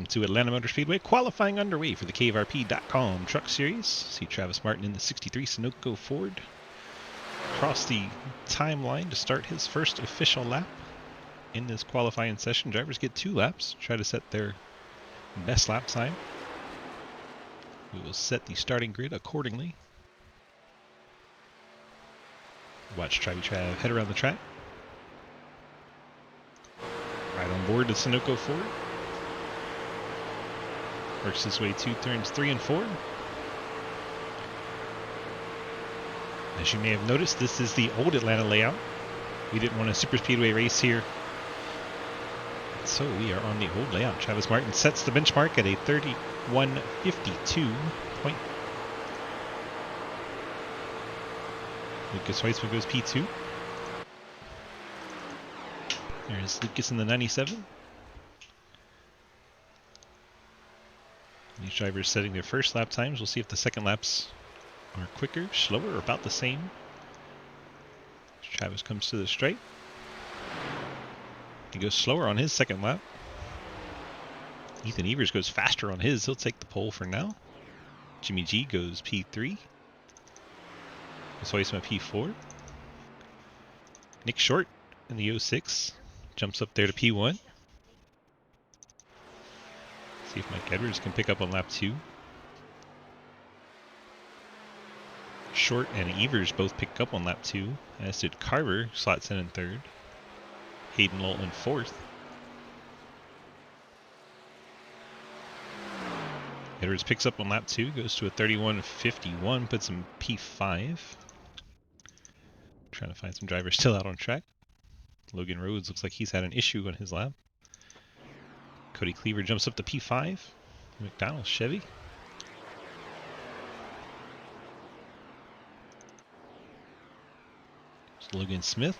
welcome to Atlanta Motor Speedway. Qualifying underway for the KVRP.com Truck Series. See Travis Martin in the 63 Sunoco Ford cross the timeline to start his first official lap in this qualifying session. Drivers get 2 laps, try to set their best lap time. We will set the starting grid accordingly. Watch Trav head around the track. Right on board the Sunoco Ford. Works his way to turns 3 and 4. As you may have noticed, this is the old Atlanta layout. We didn't want a super speedway race here, so we are on the old layout. Travis Martin sets the benchmark at a 31:52 point. Lucas Weitzman goes P2. There's Lucas in the 97. These drivers setting their first lap times. We'll see if the second laps are quicker, slower, or about the same. Travis comes to the straight. He goes slower on his second lap. Ethan Evers goes faster on his. He'll take the pole for now. Jimmy G goes P3. Weissman P4. Nick Short in the 06 jumps up there to P1. See if Mike Edwards can pick up on lap 2. Short and Evers both pick up on lap 2, as did Carver, slots in 3rd. Hayden Lowell in 4th. Edwards picks up on lap 2, goes to a 31:51, puts him P5. Trying to find some drivers still out on track. Logan Rhodes looks like he's had an issue on his lap. Cody Cleaver jumps up to P5. McDonald Chevy. There's Logan Smith.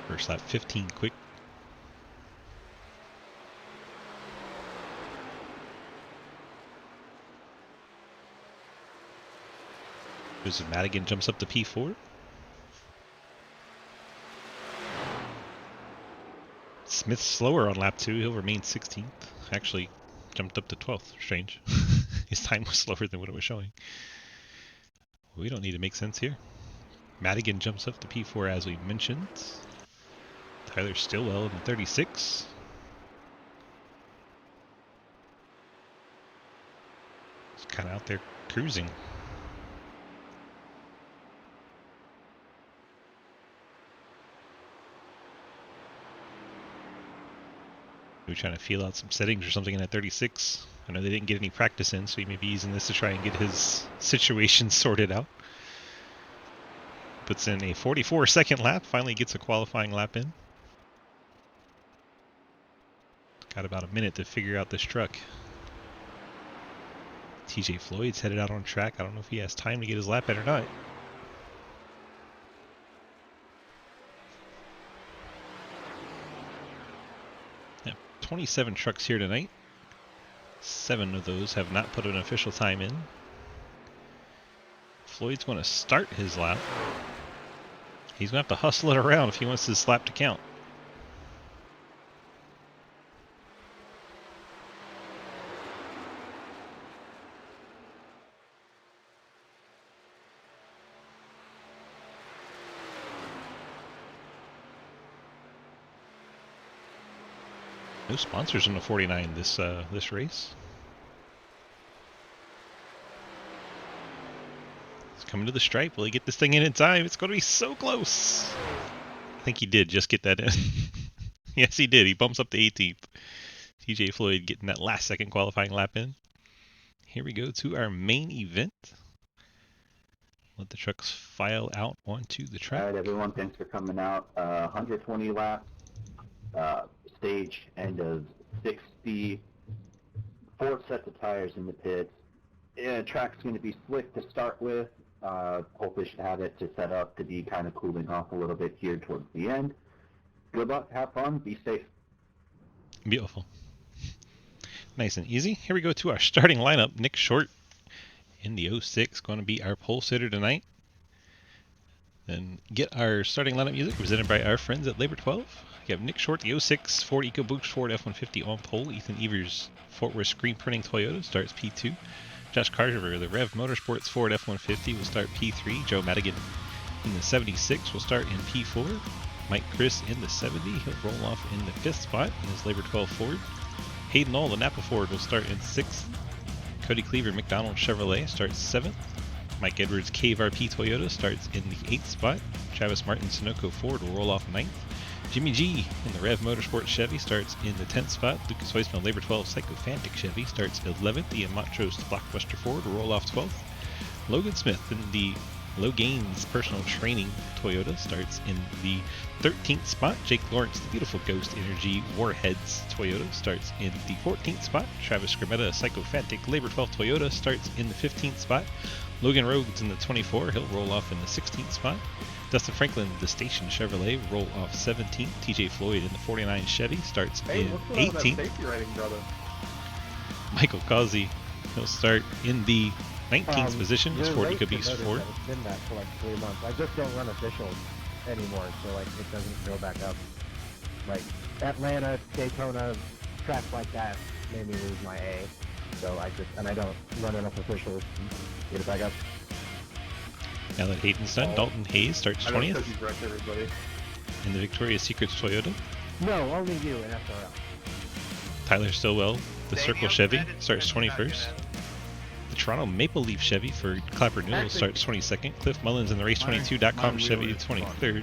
First lap 15 quick. Joseph Madigan jumps up to P4. Smith's slower on lap 2. He'll remain 16th. Actually, jumped up to 12th. Strange. His time was slower than what it was showing. We don't need to make sense here. Madigan jumps up to P4 as we mentioned. Tyler Stillwell in 36. He's kind of out there cruising. We're trying to feel out some settings or something in that 36. I know they didn't get any practice in, so he may be using this to try and get his situation sorted out. Puts in a 44-second lap, finally gets a qualifying lap in. Got about a minute to figure out this truck. TJ Floyd's headed out on track. I don't know if he has time to get his lap in or not. Yep, 27 trucks here tonight. 7 of those have not put an official time in. Floyd's going to start his lap. He's going to have to hustle it around if he wants this lap to count. No sponsors in the 49 this race. He's coming to the stripe. Will he get this thing in time? It's going to be so close. I think he did just get that in. Yes, he did. He bumps up to 18th. TJ Floyd getting that last second qualifying lap in. Here we go to our main event. Let the trucks file out onto the track. All right, everyone. Thanks for coming out. 120 laps. Stage end of 60. 4 sets of tires in the pits. Track's going to be slick to start with. Hopefully should have it to set up to be kind of cooling off a little bit here towards the end. Good luck, have fun, be safe. Beautiful. Nice and easy. Here we go to our starting lineup. Nick Short in the 06 going to be our pole sitter tonight. And get our starting lineup music presented by our friends at Labor 12. You have Nick Short, the 06 Ford EcoBoost Ford F-150 on pole. Ethan Evers, Fort Worth Screen Printing Toyota, starts P2. Josh Carver, the Rev Motorsports Ford F-150, will start P3. Joe Madigan in the 76 will start in P4. Mike Chris in the 70. He'll roll off in the 5th spot in his Labor 12 Ford. Hayden Knoll, the Napa Ford, will start in 6th. Cody Cleaver, McDonald Chevrolet, starts 7th. Mike Edwards, KVRP Toyota, starts in the 8th spot. Travis Martin, Sunoco Ford, will roll off 9th. Jimmy G in the Rev Motorsports Chevy starts in the 10th spot. Lucas Weissman, Labor 12 Psychophantic Chevy, starts 11th. Ian Montrose, Blockbuster Ford, will roll off 12th. Logan Smith in the Low Gains Personal Training Toyota starts in the 13th spot. Jake Lawrence, the beautiful Ghost Energy Warheads Toyota, starts in the 14th spot. Travis Scrimmetta, Psychophantic Labor 12 Toyota, starts in the 15th spot. Logan Rhodes in the 24, he'll roll off in the 16th spot. Dustin Franklin, the Station Chevrolet, roll off 17th. TJ Floyd in the 49 Chevy starts in 18th. Michael Causey, he'll start in the 19th position. His Ford EcoBoost Ford. It's been that for like 3 months. I just don't run officials anymore, so like it doesn't go back up. Like Atlanta, Daytona, tracks like that made me lose my A. So I don't run enough officials to get it back up. Now that Hayden's done, Dalton Hayes starts 20th everybody. in the Victoria's Secrets Toyota. No, only you in SRL. Tyler Stillwell, the Circle Chevy, starts 21st. The Toronto Maple Leaf Chevy for Clapper Newell starts 22nd. Cliff Mullins in the Race22.com Chevy 23rd.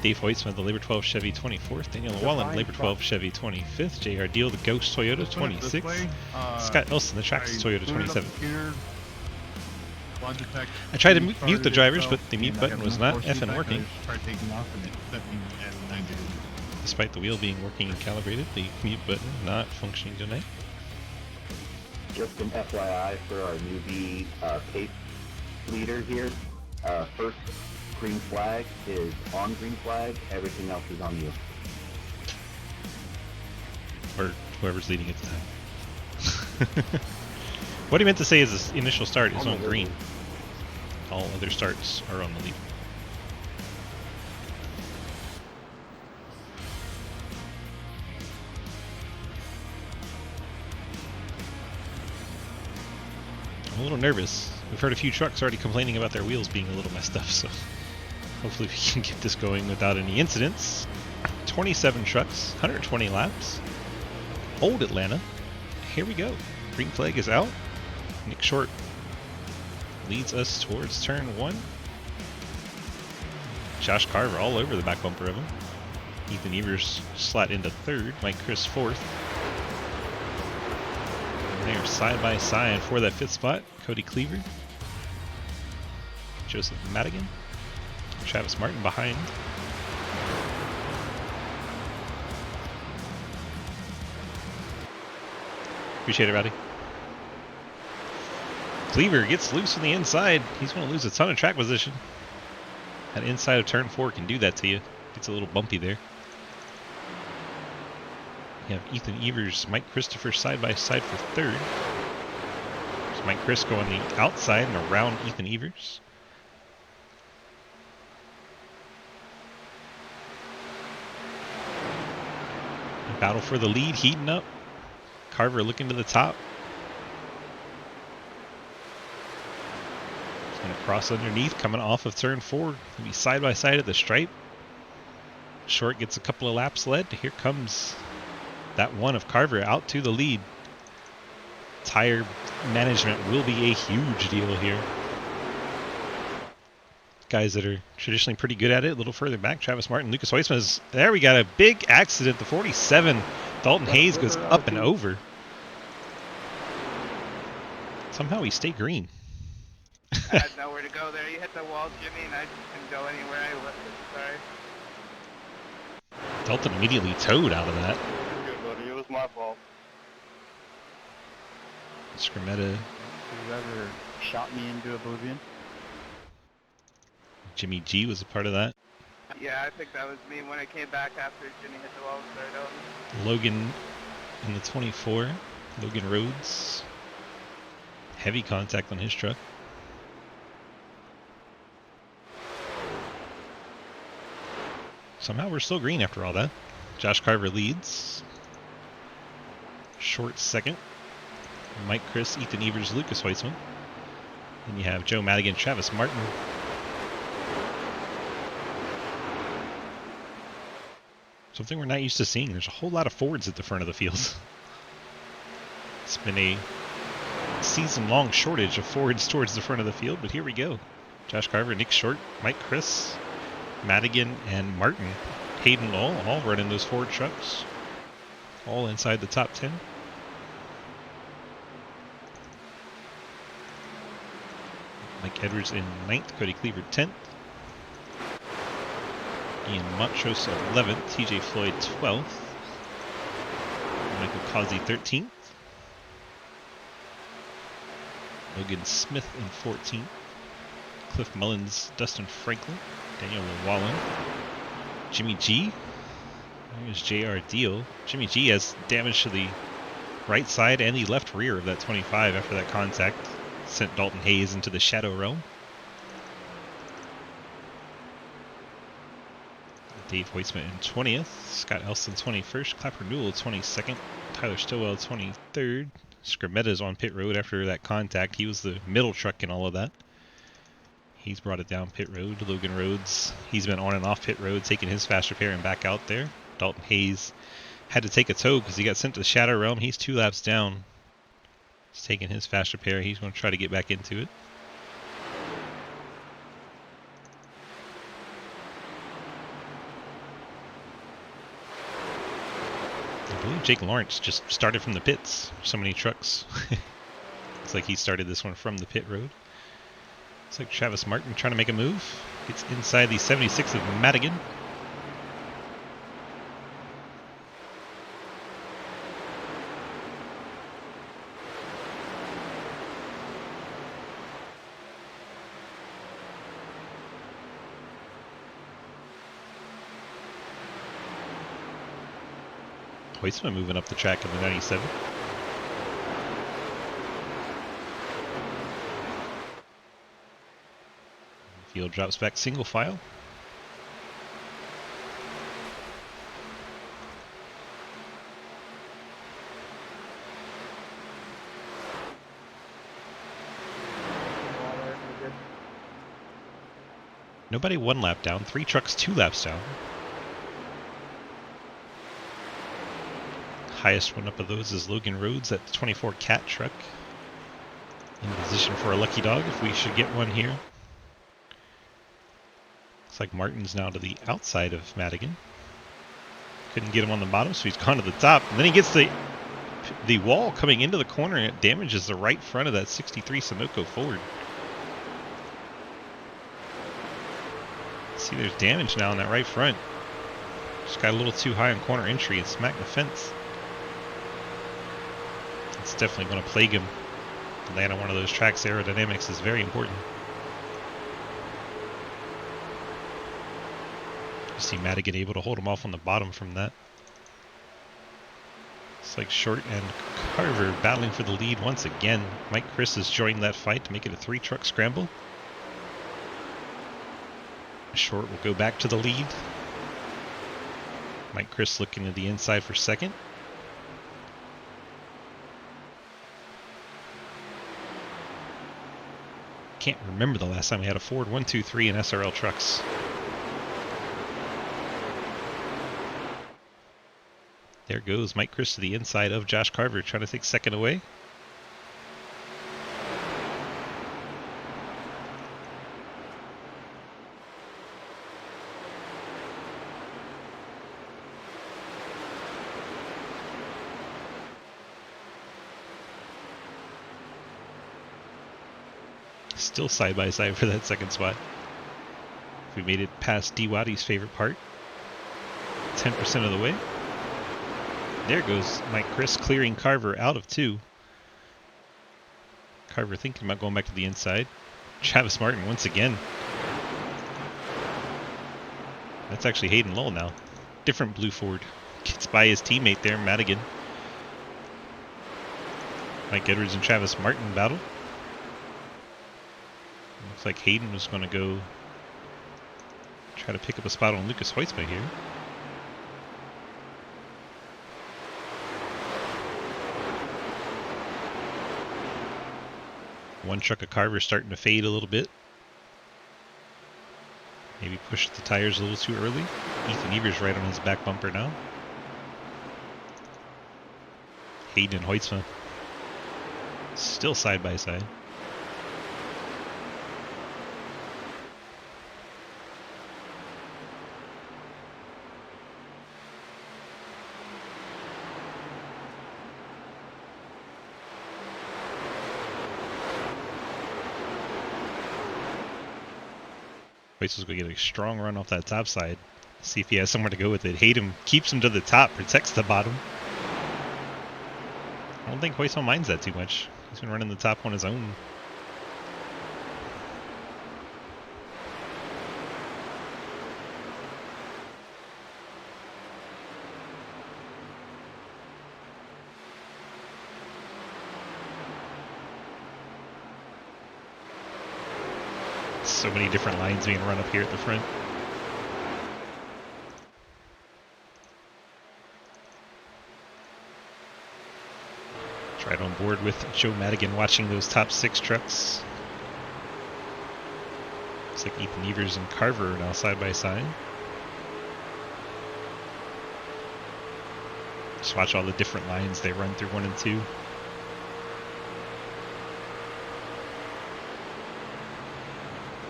Dave Hoytsman, the Labor 12 Chevy 24th. Daniel Wallen, Labor 12 Chevy 25th. J.R. Deal, the Ghost Toyota 26th. Scott Nelson, the Trax Toyota 27th. I tried to mute the drivers, but the mute button was not effing working. Despite the wheel being working and calibrated, the mute button not functioning tonight. Just an FYI for our newbie pace leader here. First green flag is on green flag. Everything else is on you. Or whoever's leading at the time. What he meant to say is his initial start is on green. All other starts are on the lead. I'm a little nervous. We've heard a few trucks already complaining about their wheels being a little messed up, so hopefully we can get this going without any incidents. 27 trucks, 120 laps. Old Atlanta. Here we go. Green flag is out. Nick Short leads us towards turn 1. Josh Carver all over the back bumper of him. Ethan Evers slot into 3rd. Mike Chris 4th. They are side by side for that 5th spot. Cody Cleaver. Joseph Madigan. Travis Martin behind. Appreciate it, Rowdy. Cleaver gets loose on the inside. He's going to lose a ton of track position. That inside of turn 4 can do that to you. Gets a little bumpy there. You have Ethan Evers, Mike Christopher side by side for 3rd. There's Mike Chris going the outside and around Ethan Evers. Battle for the lead heating up. Carver looking to the top. He's going to cross underneath, coming off of turn 4. He'll be side by side at the stripe. Short gets a couple of laps led. Here comes that one of Carver out to the lead. Tire management will be a huge deal here. Guys that are traditionally pretty good at it. A little further back, Travis Martin, Lucas Hoisman is there. We got a big accident. The 47, Dalton Hayes goes up and over. Somehow he stayed green. I had nowhere to go there. You hit the wall, Jimmy, and I didn't go anywhere. I left it. Sorry. Dalton immediately towed out of that. Good, buddy. It was my fault. Scrimmetta. Whoever shot me into oblivion. Jimmy G was a part of that. Yeah, I think that was me when I came back after Jimmy hit the wall and started out. Logan in the 24. Logan Rhodes. Heavy contact on his truck. Somehow we're still green after all that. Josh Carver leads. Short second. Mike Chris, Ethan Evers, Lucas Weitzman. Then you have Joe Madigan, Travis Martin. Something we're not used to seeing. There's a whole lot of Fords at the front of the field. It's been a season-long shortage of Fords towards the front of the field, but here we go. Josh Carver, Nick Short, Mike Chris, Madigan, and Martin. Hayden Lowell all running those Ford trucks. All inside the top 10. Mike Edwards in 9th, Cody Cleaver 10th. Ian Montrose 11th, TJ Floyd 12th. Michael Causey 13th. Logan Smith in 14th. Cliff Mullins, Dustin Franklin, Daniel Wallen, Jimmy G. There's J.R. Deal. Jimmy G has damage to the right side and the left rear of that 25 after that contact. Sent Dalton Hayes into the shadow realm. Dave Weitzman in 20th. Scott Elston 21st. Clapper Newell 22nd. Tyler Stowell 23rd. Scrimetta's on pit road after that contact. He was the middle truck in all of that. He's brought it down pit road. Logan Rhodes, he's been on and off pit road, taking his fast repair and back out there. Dalton Hayes had to take a tow because he got sent to the shadow realm. He's 2 laps down. He's taking his fast repair. He's going to try to get back into it. I believe Jake Lawrence just started from the pits. So many trucks. Looks like he started this one from the pit road. Looks like Travis Martin trying to make a move. Gets inside the 76 of Madigan. Weitzman moving up the track in the 97. Field drops back single file. Nobody 1 lap down, 3 trucks 2 laps down. Highest one up of those is Logan Rhodes at the 24 Cat truck. In position for a lucky dog if we should get one here. Looks like Martin's now to the outside of Madigan. Couldn't get him on the bottom, so he's gone to the top. And then he gets the wall coming into the corner, and it damages the right front of that 63 Sunoco Ford. See, there's damage now on that right front. Just got a little too high on corner entry and smacked the fence. It's definitely going to plague him. To land on one of those tracks, aerodynamics is very important. You see Madigan able to hold him off on the bottom from that. It's like Short and Carver battling for the lead once again. Mike Chris has joined that fight to make it a 3-truck scramble. Short will go back to the lead. Mike Chris looking to the inside for second. Can't remember the last time we had a Ford 123 in SRL trucks. There goes Mike Chris to the inside of Josh Carver, trying to take second away. Still side by side for that second spot. If we made it past D. Waddy's favorite part, 10% of the way. There goes Mike Chris clearing Carver out of 2. Carver thinking about going back to the inside. Travis Martin once again. That's actually Hayden Lowell now. Different blue Ford. Gets by his teammate there, Madigan. Mike Edwards and Travis Martin battle. Looks like Hayden was going to go Try to pick up a spot on Lucas Hoytsma here. One truck of Carver starting to fade a little bit. Maybe push the tires a little too early. Ethan Evers right on his back bumper now. Hayden and Hoytsma still side by side. Hoytsma's going to get a strong run off that top side. See if he has somewhere to go with it. Hayden keeps him to the top, protects the bottom. I don't think Hoytsma minds that too much. He's been running the top on his own. So many different lines being run up here at the front. Right on board with Joe Madigan watching those top 6 trucks. Looks like Ethan Evers and Carver are now side by side. Just watch all the different lines they run through 1 and 2.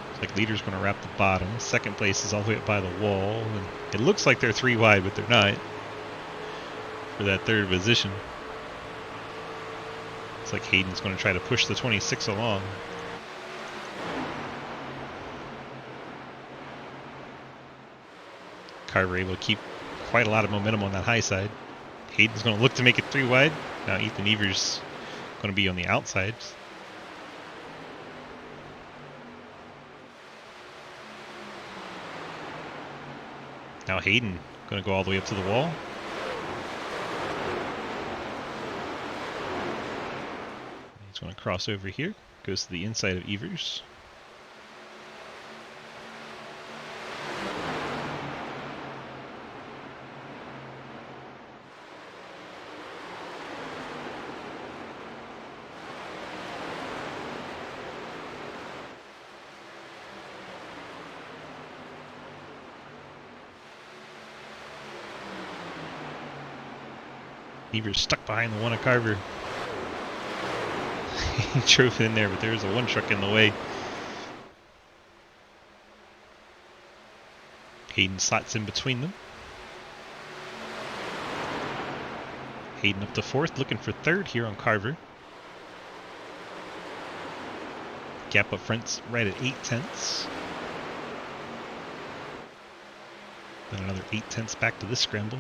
Looks like leader's going to wrap the bottom. Second place is all the way up by the wall. And it looks like they're 3 wide, but they're not for that 3rd position. Looks like Hayden's going to try to push the 26 along. Carver able to keep quite a lot of momentum on that high side. Hayden's going to look to make it 3 wide. Now Ethan Evers going to be on the outside. Now Hayden going to go all the way up to the wall. He's going to cross over here. Goes to the inside of Evers. Evers stuck behind the one of Carver. He drove in there, but there's a 1 truck in the way. Hayden slots in between them. Hayden up to 4th, looking for 3rd here on Carver. Gap up front's right at 8/10. Then another 8/10 back to this scramble.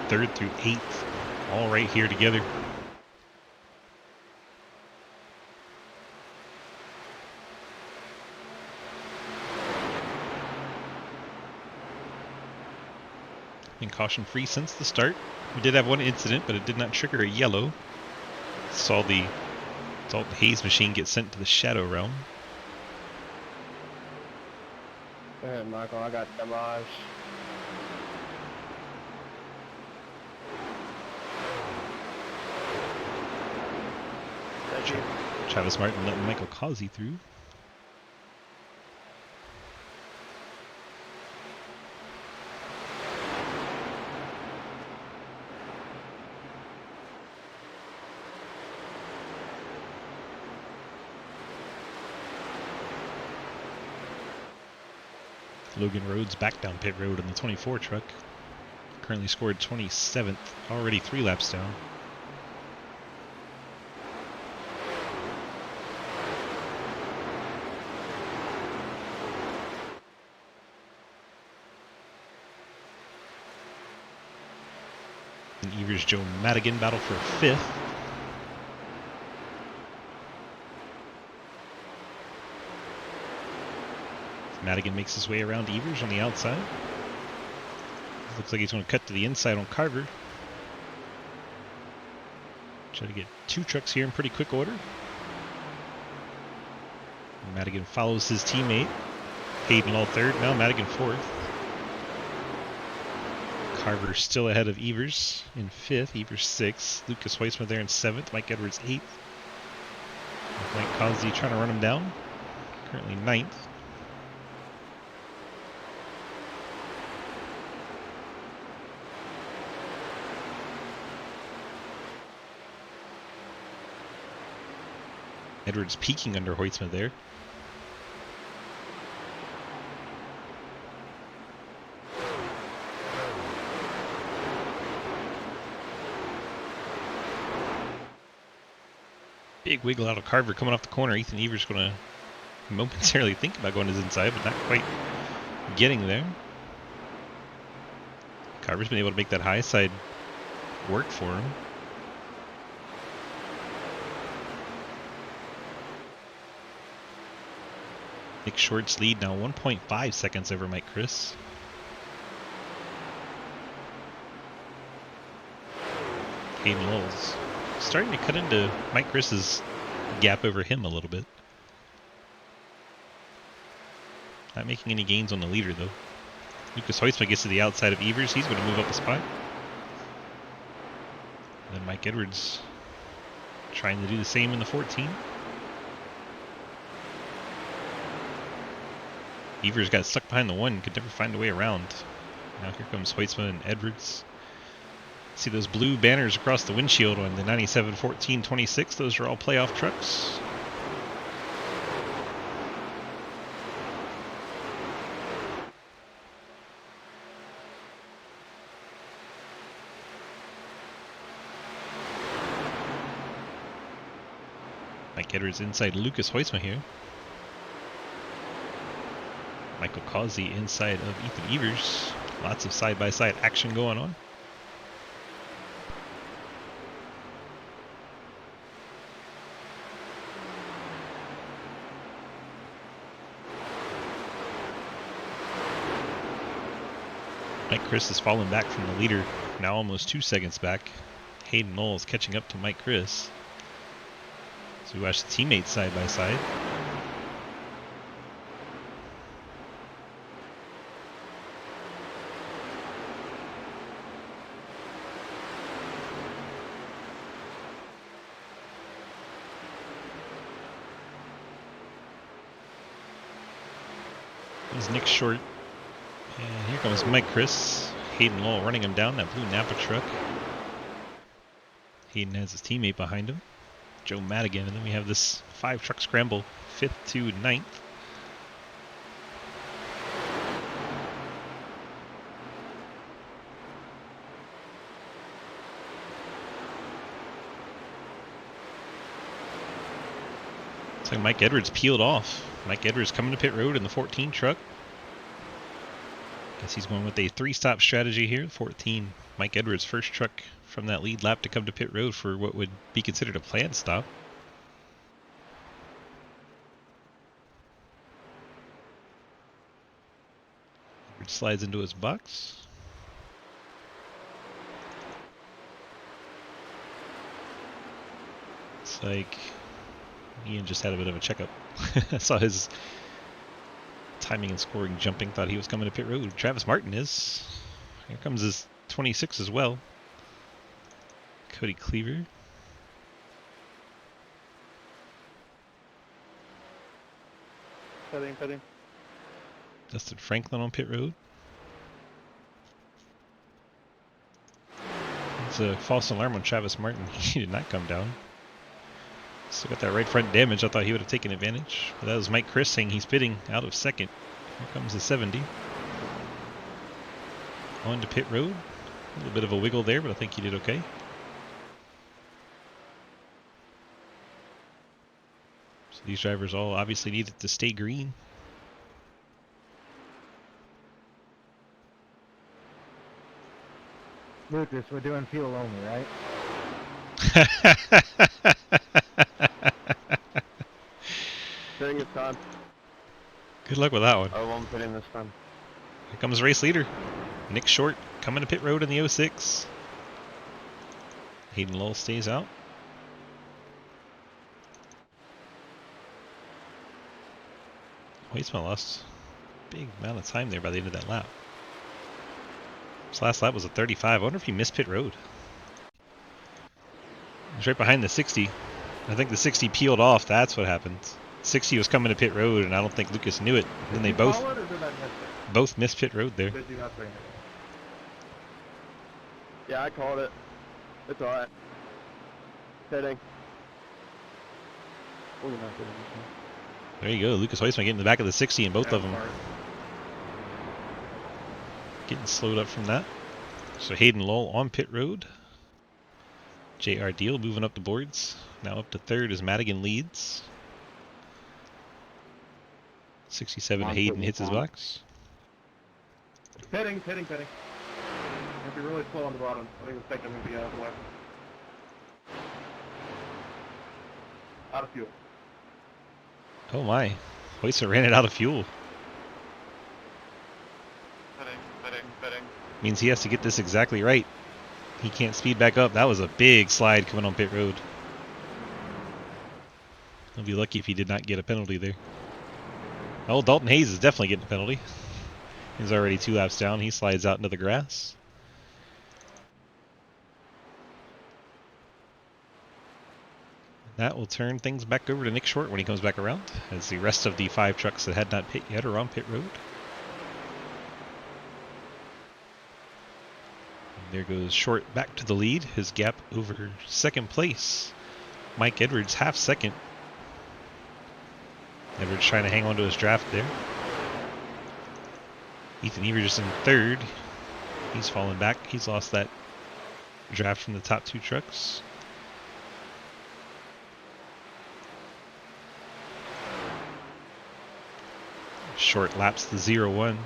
3rd through 8th, all right here together. Been caution free since the start. We did have 1 incident, but it did not trigger a yellow. Saw the Dalton Hayes machine get sent to the Shadow Realm. Go ahead, Michael. I got damage. Travis Martin letting Michael Causey through. Logan Rhodes back down pit road on the 24 truck. Currently scored 27th, already 3 laps down. And Evers Joe Madigan battle for 5th. Madigan makes his way around Evers on the outside. Looks like he's going to cut to the inside on Carver. Try to get 2 trucks here in pretty quick order. Madigan follows his teammate. Hayden Law third, now Madigan fourth. Carver still ahead of Evers in 5th, Evers 6th. Lucas Heusma there in 7th, Mike Edwards 8th. Mike Causey trying to run him down. Currently 9th. Edwards peaking under Heusma there. Big wiggle out of Carver coming off the corner. Ethan Evers going to momentarily think about going to his inside, but not quite getting there. Carver's been able to make that high side work for him. Nick Short's lead now 1.5 seconds over Mike Chris. Hayden Lowell's starting to cut into Mike Chris's gap over him a little bit. Not making any gains on the leader though. Lucas Heusma gets to the outside of Evers. He's going to move up a spot. And then Mike Edwards trying to do the same in the 14. Evers got stuck behind the 1, could never find a way around. Now here comes Heusma and Edwards. See those blue banners across the windshield on the 97, 14, 26? Those are all playoff trucks. Mike Edwards inside Lucas Heusma here. Michael Causey inside of Ethan Evers. Lots of side-by-side action going on. Mike Chris has fallen back from the leader, now almost 2 seconds back. Hayden Knowles catching up to Mike Chris. So we watch the teammates side by side. There's Nick Short. And here comes Mike Chris. Hayden Lowell running him down, that blue Napa truck. Hayden has his teammate behind him, Joe Madigan, and then we have this 5-truck scramble, 5th to 9th. Looks like Mike Edwards peeled off. Mike Edwards coming to pit road in the 14 truck. Guess he's going with a 3-stop strategy here. 14, Mike Edwards' first truck from that lead lap to come to pit road for what would be considered a planned stop. Edwards slides into his box. It's like Ian just had a bit of a checkup. I saw his timing and scoring jumping, thought he was coming to pit road. Travis Martin is. Here comes his 26 as well. Cody Cleaver. Petting. Dustin Franklin on pit road. It's a false alarm on Travis Martin. He did not come down. Still got that right front damage. I thought he would have taken advantage. But that was Mike Chris saying he's pitting out of second. Here comes the 70. On to pit road. A little bit of a wiggle there, but I think he did okay. So these drivers all obviously needed to stay green. Lucas, we're doing fuel only, right? Pitting this time. Good luck with that one. I won't pit in this time. Here comes race leader. Nick Short coming to pit road in the 06. Hayden Lowell stays out. Hoytsma lost a big amount of time there by the end of that lap. His last lap was a 35. I wonder if he missed pit road. He's right behind the 60. I think the 60 peeled off. That's what happened. 60 was coming to pit road, and I don't think Lucas knew it. And then they both missed pit road there. Yeah, I called it. It's alright. Pitting. There you go. Lucas Hoytsma getting in the back of the 60 in both of them. Getting slowed up from that. So Hayden Lowell on pit road. JR Deal moving up the boards. Now up to third as Madigan leads. 67 Hayden hits his box. Pitting. I'll be really slow on the bottom. I think the second will be out of the way. Out of fuel. Oh my. Hoytsma ran it out of fuel. Pitting. Means he has to get this exactly right. He can't speed back up. That was a big slide coming on pit road. He'll be lucky if he did not get a penalty there. Oh, Dalton Hayes is definitely getting a penalty. He's already 2 laps down. He slides out into the grass. That will turn things back over to Nick Short when he comes back around, as the rest of the 5 trucks that had not pit yet are on pit road. And there goes Short back to the lead. His gap over second place. Mike Edwards half second. Edwards trying to hang on to his draft there. Ethan Evers in third. He's fallen back. He's lost that draft from the top 2 trucks. Short laps the 0-1.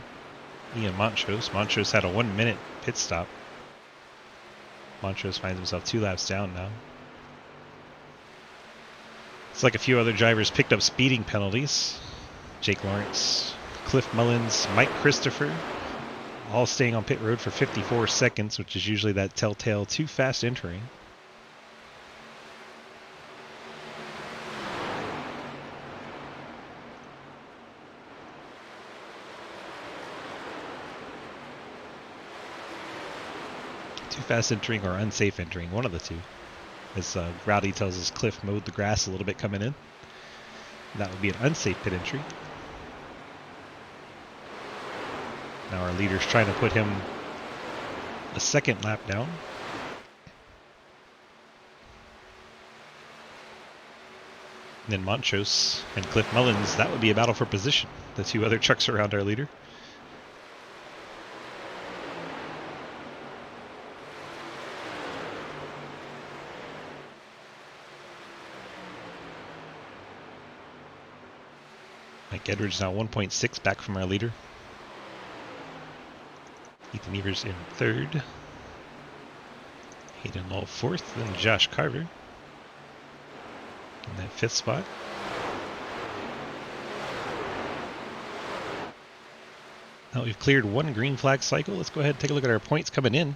Ian Montrose. Montrose had a 1-minute pit stop. Montrose finds himself 2 laps down now. It's like a few other drivers picked up speeding penalties. Jake Lawrence, Cliff Mullins, Mike Christopher, all staying on pit road for 54 seconds, which is usually that telltale too fast entering. Too fast entering or unsafe entering, one of the two. As Rowdy tells us, Cliff mowed the grass a little bit coming in. That would be an unsafe pit entry. Now our leader's trying to put him a second lap down. And then Montrose and Cliff Mullins, that would be a battle for position. The 2 other trucks around our leader. Mike Edwards now 1.6 back from our leader. Ethan Evers in third. Hayden Lowell fourth. Then Josh Carver in that 5th spot. Now we've cleared 1 green flag cycle. Let's go ahead and take a look at our points coming in.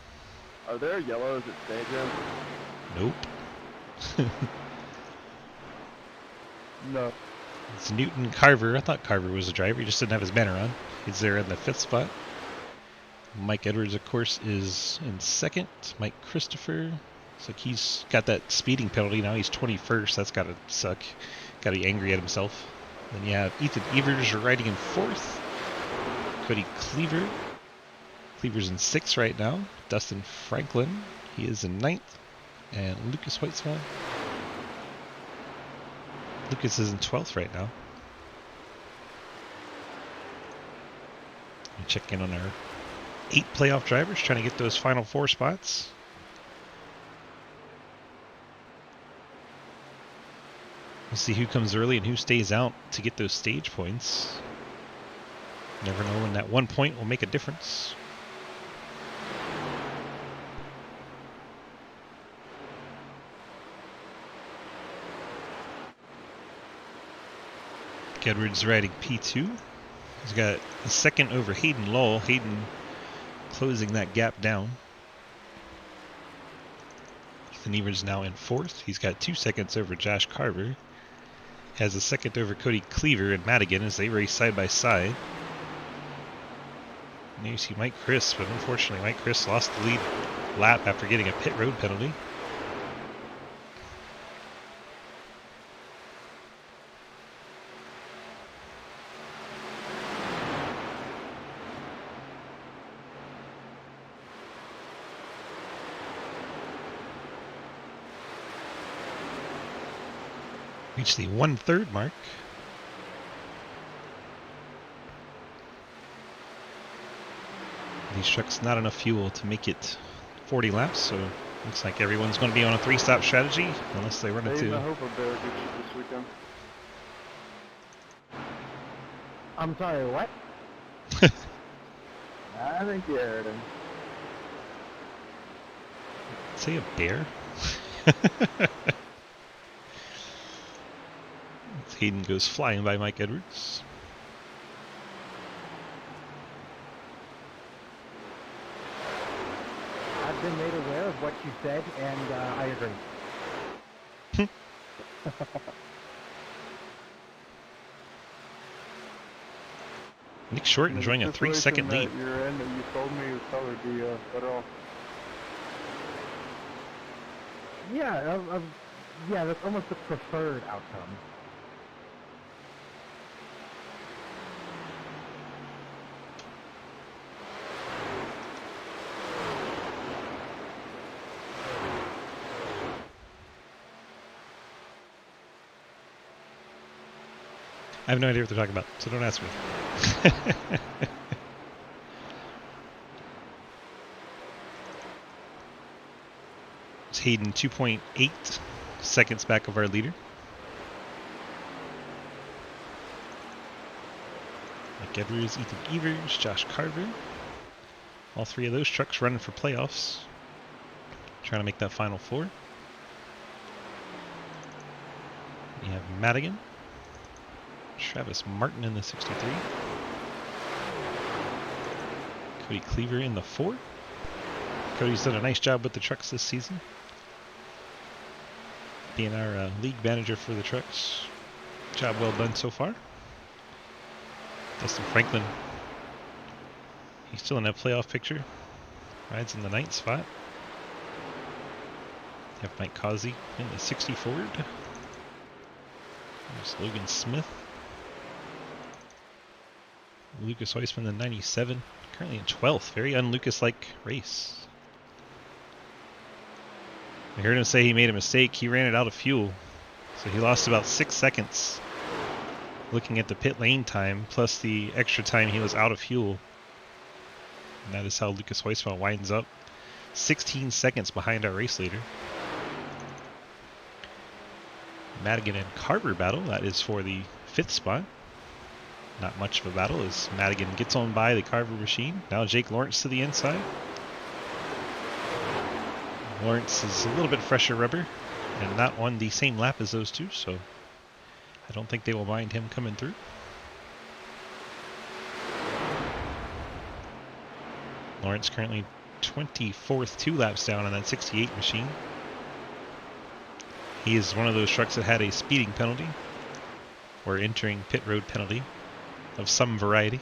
Are there yellows at stage end? Nope. No. It's Newton Carver. I thought Carver was a driver. He just didn't have his banner on. He's there in the 5th spot. Mike Edwards, of course, is in 2nd. Mike Christopher. Looks like he's got that speeding penalty. Now he's 21st. That's got to suck. Got to be angry at himself. Then you have Ethan Evers riding in 4th. Cody Cleaver. Cleaver's in 6th right now. Dustin Franklin. He is in 9th. And Lucas Hoytsma. Lucas is in 12th right now. We check in on our 8 playoff drivers, trying to get those final 4 spots. We'll see who comes early and who stays out to get those stage points. Never know when that 1 point will make a difference. Edwards riding P2. He's got a 2nd over Hayden Lowell. Hayden closing that gap down. Ethan Evers now in 4th. He's got 2 seconds over Josh Carver. Has a second over Cody Cleaver and Madigan as they race side by side. And you see Mike Chris, but unfortunately Mike Chris lost the lead lap after getting a pit road penalty. Reach the 1/3 mark. These trucks not enough fuel to make it 40 laps, so looks like everyone's going to be on a 3-stop strategy unless they run into. I hope a bear gets you this weekend. I'm sorry, what? I think you heard him. Say a bear? Hayden goes flying by Mike Edwards. I've been made aware of what you said, and I agree. Nick Short enjoying a 3-second lead. You're in that you told me would probably be better off. Yeah, yeah, that's almost the preferred outcome. I have no idea what they're talking about, so don't ask me. It's Hayden 2.8 seconds back of our leader. Mike Edwards, Ethan Evers, Josh Carver. All three of those trucks running for playoffs. Trying to make that final four. We have Madigan. Travis Martin in the 63. Cody Cleaver in the 4. Cody's done a nice job with the trucks this season. Being our league manager for the trucks. Job well done so far. Dustin Franklin. He's still in that playoff picture. Rides in the 9th spot. Have Mike Causey in the 60 Ford. There's Logan Smith. Lucas Heusman, the 97, currently in 12th. Very un-Lucas-like race. I heard him say he made a mistake. He ran it out of fuel. So he lost about 6 seconds looking at the pit lane time, plus the extra time he was out of fuel. And that is how Lucas Heusman winds up 16 seconds behind our race leader. Madigan and Carver battle. That is for the 5th spot. Not much of a battle as Madigan gets on by the Carver machine. Now Jake Lawrence to the inside. Lawrence is a little bit fresher rubber and not on the same lap as those two, so I don't think they will mind him coming through. Lawrence currently 24th, 2 laps down on that 68 machine. He is one of those trucks that had a speeding penalty or entering pit road penalty of some variety.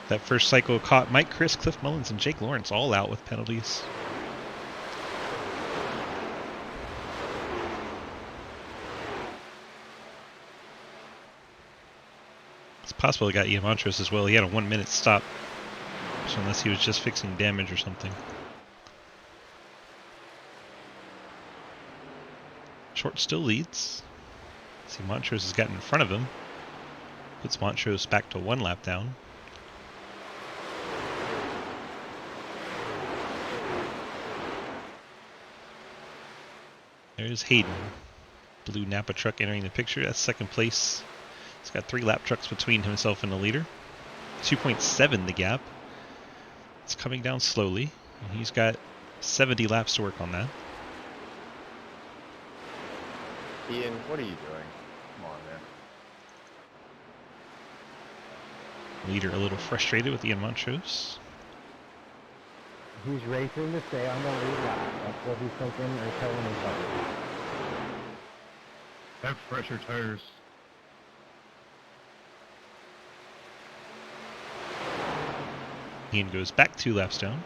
That first cycle caught Mike Chris, Cliff Mullins, and Jake Lawrence all out with penalties. It's possible he got Ian Montrose as well. He had a 1-minute stop. So unless he was just fixing damage or something. Short still leads. See, Montrose has gotten in front of him. Puts Montrose back to 1 lap down. There's Hayden. Blue Napa truck entering the picture. That's 2nd place. He's got 3 lap trucks between himself and the leader. 2.7 the gap. It's coming down slowly. And he's got 70 laps to work on that. Ian, what are you doing? Come on, man. Leader a little frustrated with Ian Montrose. He's racing to stay on the lead lap. That's what he's thinking or telling himself. Have fresher tires. Ian goes back 2 laps down.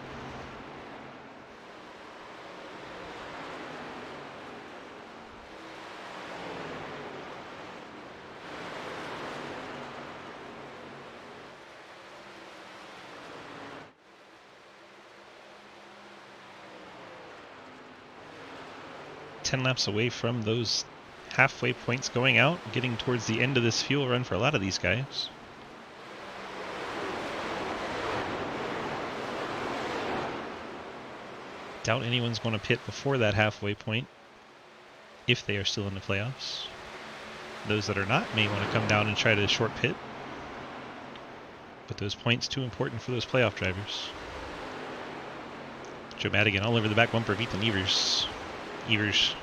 Laps away from those halfway points going out, getting towards the end of this fuel run for a lot of these guys. Doubt anyone's going to pit before that halfway point if they are still in the playoffs. Those that are not may want to come down and try to short pit. But those points too important for those playoff drivers. Joe Madigan all over the back bumper of Ethan Evers. Evers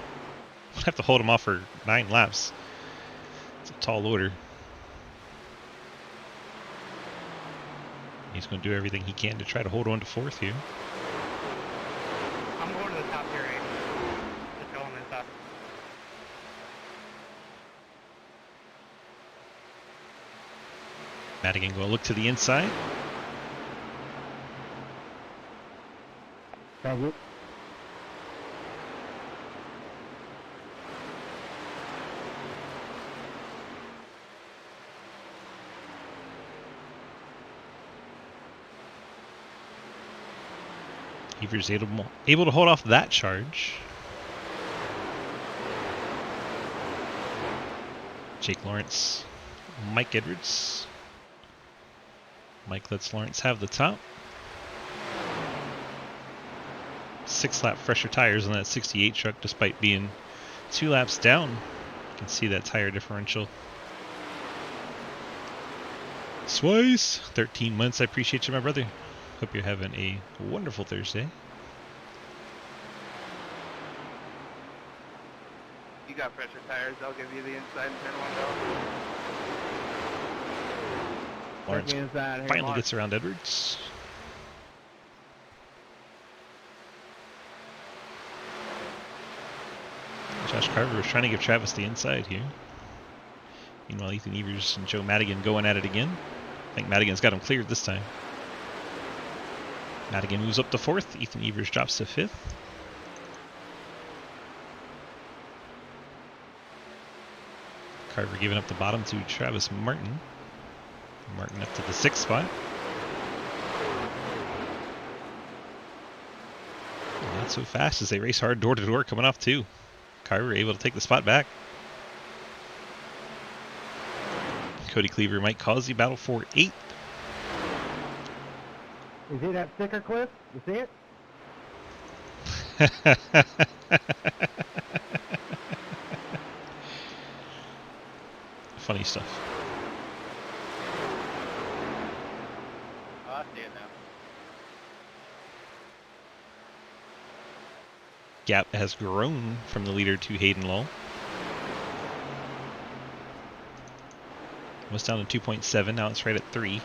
will have to hold him off for 9 laps. It's a tall order. He's going to do everything he can to try to hold on to 4th here. I'm going to the top here, Aiden. Just going to the top. Madigan going to look to the inside. Thank you. Evers able to hold off that charge. Jake Lawrence, Mike Edwards. Mike lets Lawrence have the top. 6-lap fresher tires on that 68 truck despite being 2 laps down. You can see that tire differential. Swice, 13 months. I appreciate you, my brother. Hope you're having a wonderful Thursday. You got pressure tires. I'll give you the inside and turn one go. Lawrence Inside, finally gets around Edwards. Josh Carver was trying to give Travis the inside here. Meanwhile, Ethan Evers and Joe Madigan going at it again. I think Madigan's got him cleared this time. Madigan moves up to 4th. Ethan Evers drops to 5th. Carver giving up the bottom to Travis Martin. Martin up to the 6th spot. Not so fast as they race hard door to door coming off 2. Carver able to take the spot back. Cody Cleaver might cause the battle for 8th. You see that sticker, Cliff? You see it? Funny stuff. Oh, I see it now. Gap has grown from the leader to Hayden Lull. Was down to 2.7, now it's right at 3.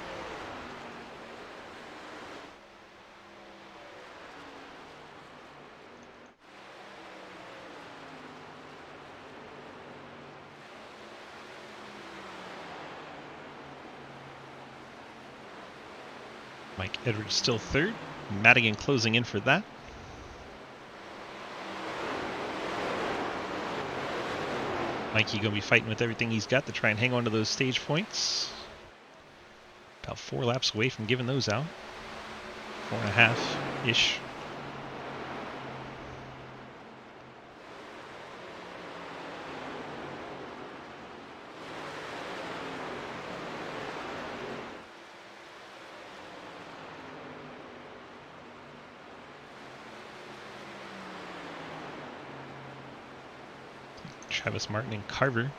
Mike Edwards still 3rd. Madigan closing in for that. Mikey going to be fighting with everything he's got to try and hang on to those stage points. About 4 laps away from giving those out. 4.5-ish. Travis Martin and Carver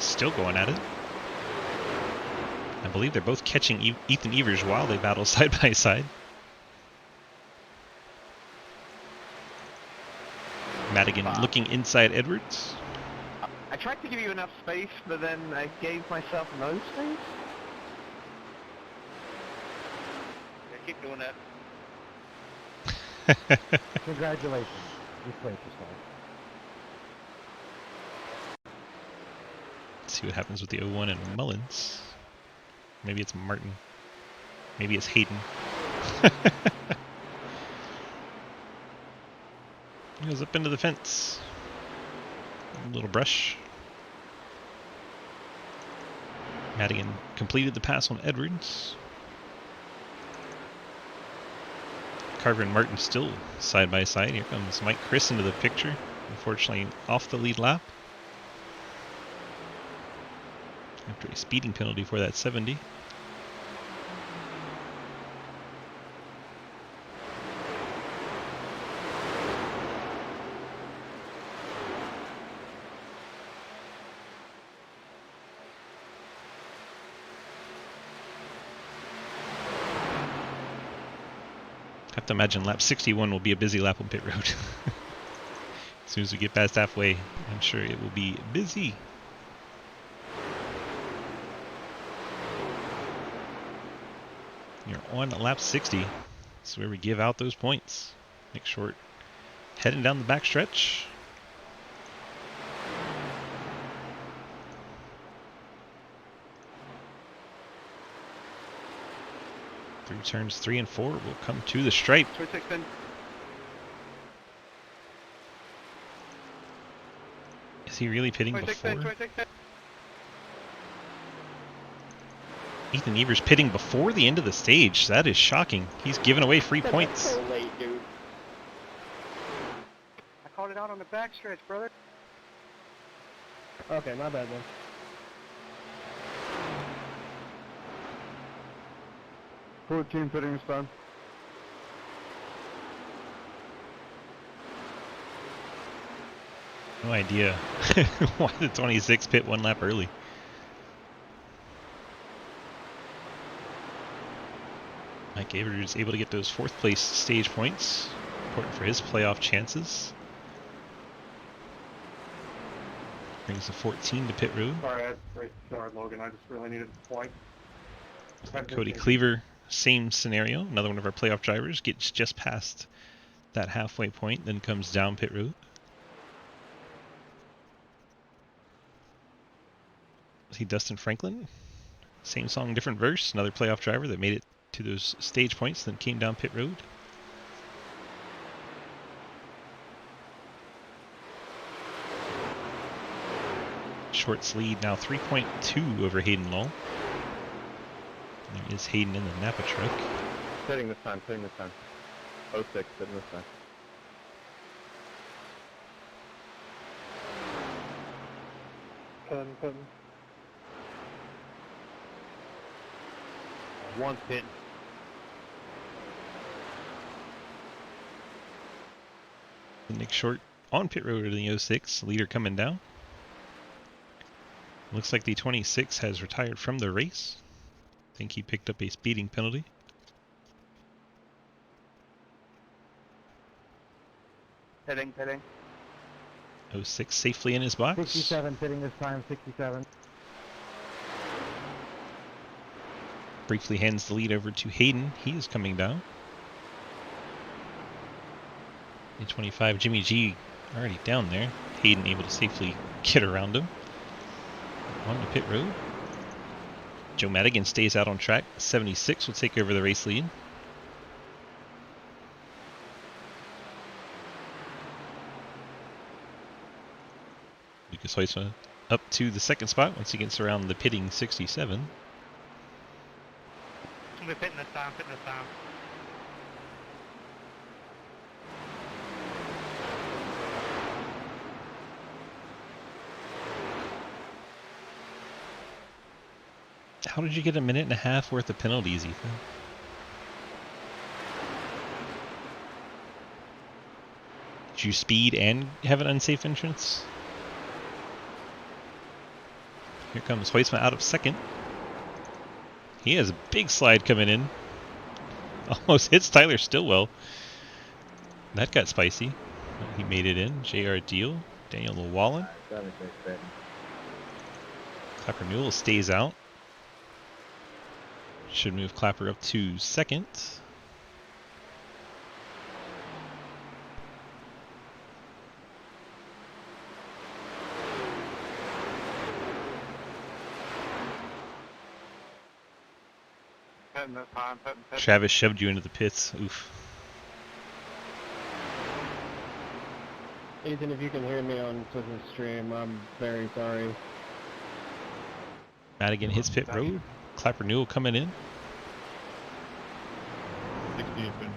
still going at it. I believe they're both catching Ethan Evers while they battle side by side. Madigan looking inside Edwards. I tried to give you enough space, but then I gave myself no space. Yeah, keep doing that. Congratulations. You played yourself. Let's see what happens with the 01 and Mullins. Maybe it's Martin. Maybe it's Hayden. He goes up into the fence. A little brush. Madigan completed the pass on Edwards. Carver and Martin still side by side. Here comes Mike Chris into the picture. Unfortunately, off the lead lap. After a speeding penalty for that 70. I have to imagine lap 61 will be a busy lap on pit road. As soon as we get past halfway, I'm sure it will be busy. You're on lap 60. That's where we give out those points. Nick Short heading down the back stretch. Through turns 3 and 4, we'll come to the stripe. 26 in. Is he really pitting 26 in, before? 26 in. Ethan Evers pitting before the end of the stage. That is shocking. He's giving away free points. So late, dude. I called it out on the backstretch, brother. Okay, my bad then. Team pitting this time. No idea why the 26 pit one lap early. Mike Evers able to get those 4th place stage points. Important for his playoff chances. Brings the 14 to pit road. Sorry, Logan. I just really needed a point. Cody Cleaver, same scenario. Another one of our playoff drivers gets just past that halfway point, then comes down pit road. See Dustin Franklin, same song, different verse. Another playoff driver that made it to those stage points, then came down pit road. Short's lead now 3.2 over Hayden Lull. There is Hayden in the Napa truck. Pitting this time, pitting this time. 06, pitting this time. Pitting. One pit. Nick Short on pit road in the 06, leader coming down. Looks like the 26 has retired from the race. I think he picked up a speeding penalty. Pitting. 06 safely in his box. 67 pitting this time, 67. Briefly hands the lead over to Hayden. He is coming down. The 25 Jimmy G already down there. Hayden able to safely get around him. On the pit road. Joe Madigan stays out on track. 76 will take over the race lead. Lucas Huisma up to the 2nd spot once he gets around the pitting 67. We're pitting this time, How did you get a minute and a half worth of penalties, Ethan? Did you speed and have an unsafe entrance? Here comes Huisma out of 2nd. He has a big slide coming in. Almost hits Tyler Stillwell. That got spicy. He made it in. J.R. Deal. Daniel Llewellyn. Clapper Newell stays out. Should move Clapper up to 2nd. putting this on, putting. Travis shoved you into the pits. Oof. Ethan, if you can hear me on the stream, I'm very sorry. Madigan hits pit road. Clapper Newell coming in. 60 open.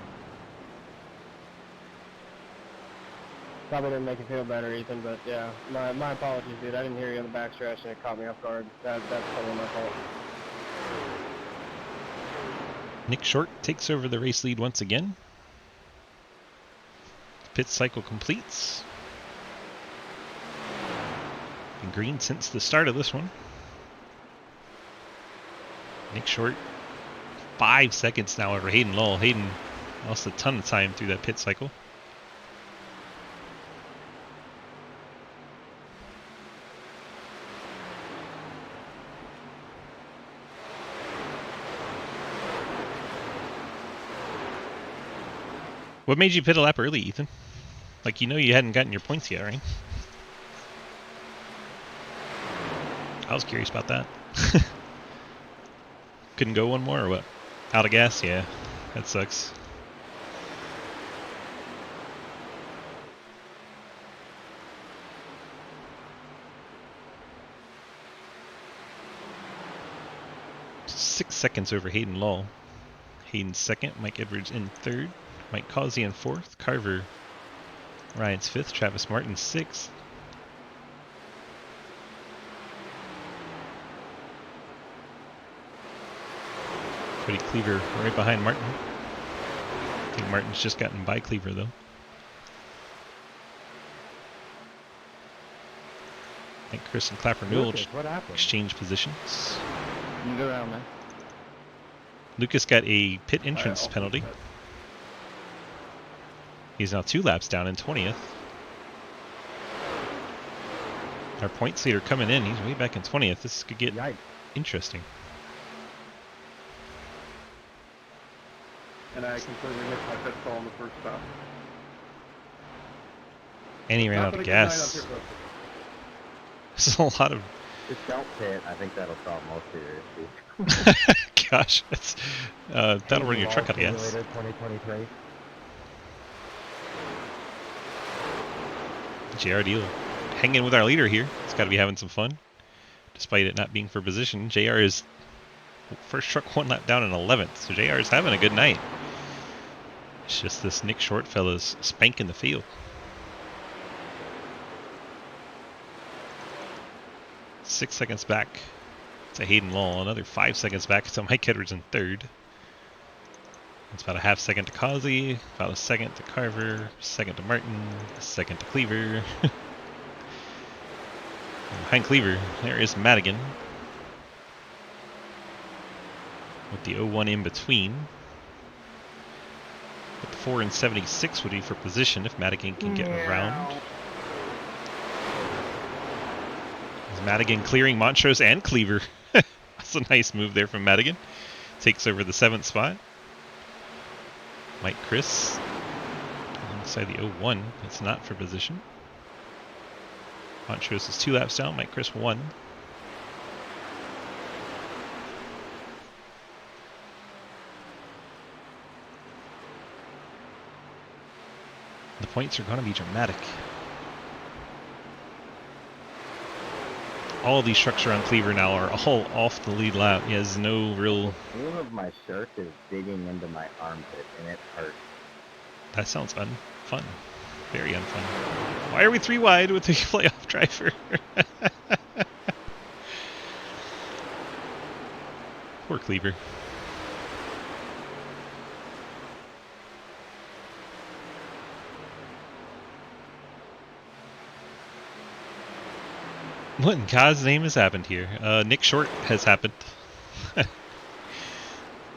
Probably didn't make you feel better, Ethan, but yeah, my apologies, dude. I didn't hear you on the backstretch and it caught me off guard. That's totally my fault. Nick Short takes over the race lead once again. Pit cycle completes. Been green since the start of this one. Nick Short, 5 seconds now over Hayden Lowell. Hayden lost a ton of time through that pit cycle. What made you pit a lap early, Ethan? Like, you know you hadn't gotten your points yet, right? I was curious about that. Couldn't go one more or what? Out of gas? Yeah, that sucks. Six seconds over Hayden Lowell. Hayden second, Mike Edwards in third, Mike Causey in fourth, Carver Ryan's fifth, Travis Martin sixth. Cody Cleaver right behind Martin. I think Martin's just gotten by Cleaver though. I think Chris and Clapper Newell What happened? exchange positions. You go around, man. Lucas got a pit entrance penalty. He's now 2 laps down in 20th. Our points leader coming in. He's way back in 20th. This could get Yikes. interesting. And I completely missed my pit stall on the first stop. And he ran Not out been of a good night gas. up here, There's a lot of... Just don't pit. I think that'll solve most of your issues. Gosh, that's, that'll run your truck out of gas. Simulator 2023. JR Deal hanging with our leader here. He's got to be having some fun. Despite it not being for position, JR is first truck 1 lap down in 11th. So JR is having a good night. It's just this Nick Short fella's spanking the field. 6 seconds back to Hayden Lowell. Another 5 seconds back to Mike Edwards in third. It's about a half second to Causey, about a second to Carver, second to Martin, a second to Cleaver. Behind Cleaver, there is Madigan. With the 01 in between. But the 4 and 76 would be for position if Madigan can get around. Is Madigan clearing Montrose and Cleaver? That's a nice move there from Madigan. Takes over the 7th spot. Mike Chris alongside the 01. It's not for position. Montrose is 2 laps down. Mike Chris 1. The points are going to be dramatic. All of these trucks around Cleaver now are all off the lead lap. He has no real... The seam of my shirt is digging into my armpit, and it hurts. That sounds unfun. Very unfun. Why are we 3 wide with the playoff driver? Poor Cleaver. What in God's name has happened here? Nick Short has happened.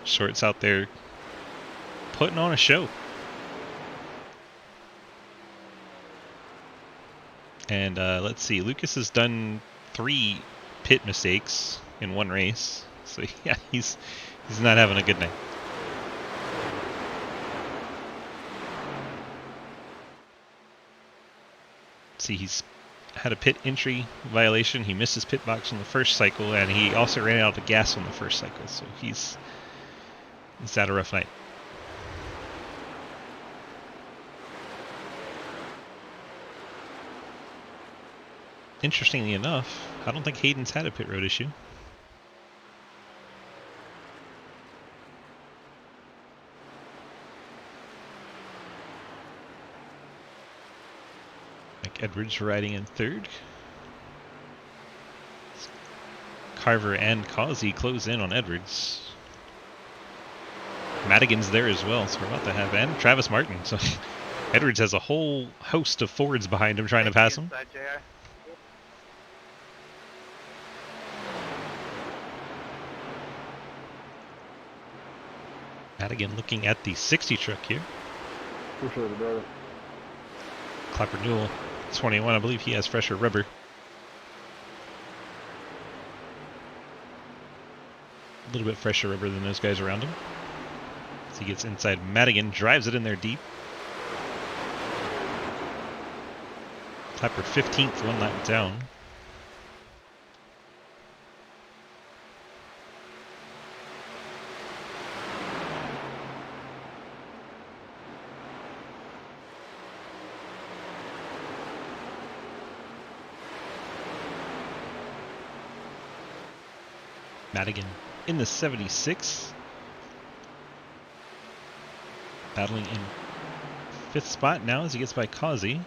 Short's out there putting on a show. And let's see, Lucas has done 3 pit mistakes in 1 race. So yeah, he's not having a good night. See, he's had a pit entry violation. He missed his pit box on the first cycle, and he also ran out of gas on the first cycle. So he's Is that a rough night? Interestingly enough, I don't think Hayden's had a pit road issue. Mike Edwards riding in third. Carver and Causey close in on Edwards. Madigan's there as well, so we're about to have, and Travis Martin. So Edwards has a whole host of Fords behind him trying to pass him. Inside, JR. Madigan looking at the 60 truck here. For sure, brother. Clapper Newell, 21. I believe he has fresher rubber. A little bit fresher rubber than those guys around him. As he gets inside Madigan, drives it in there deep. Clapper 15th, 1 lap down. Madigan in the 76. Battling in 5th spot now as he gets by Causey.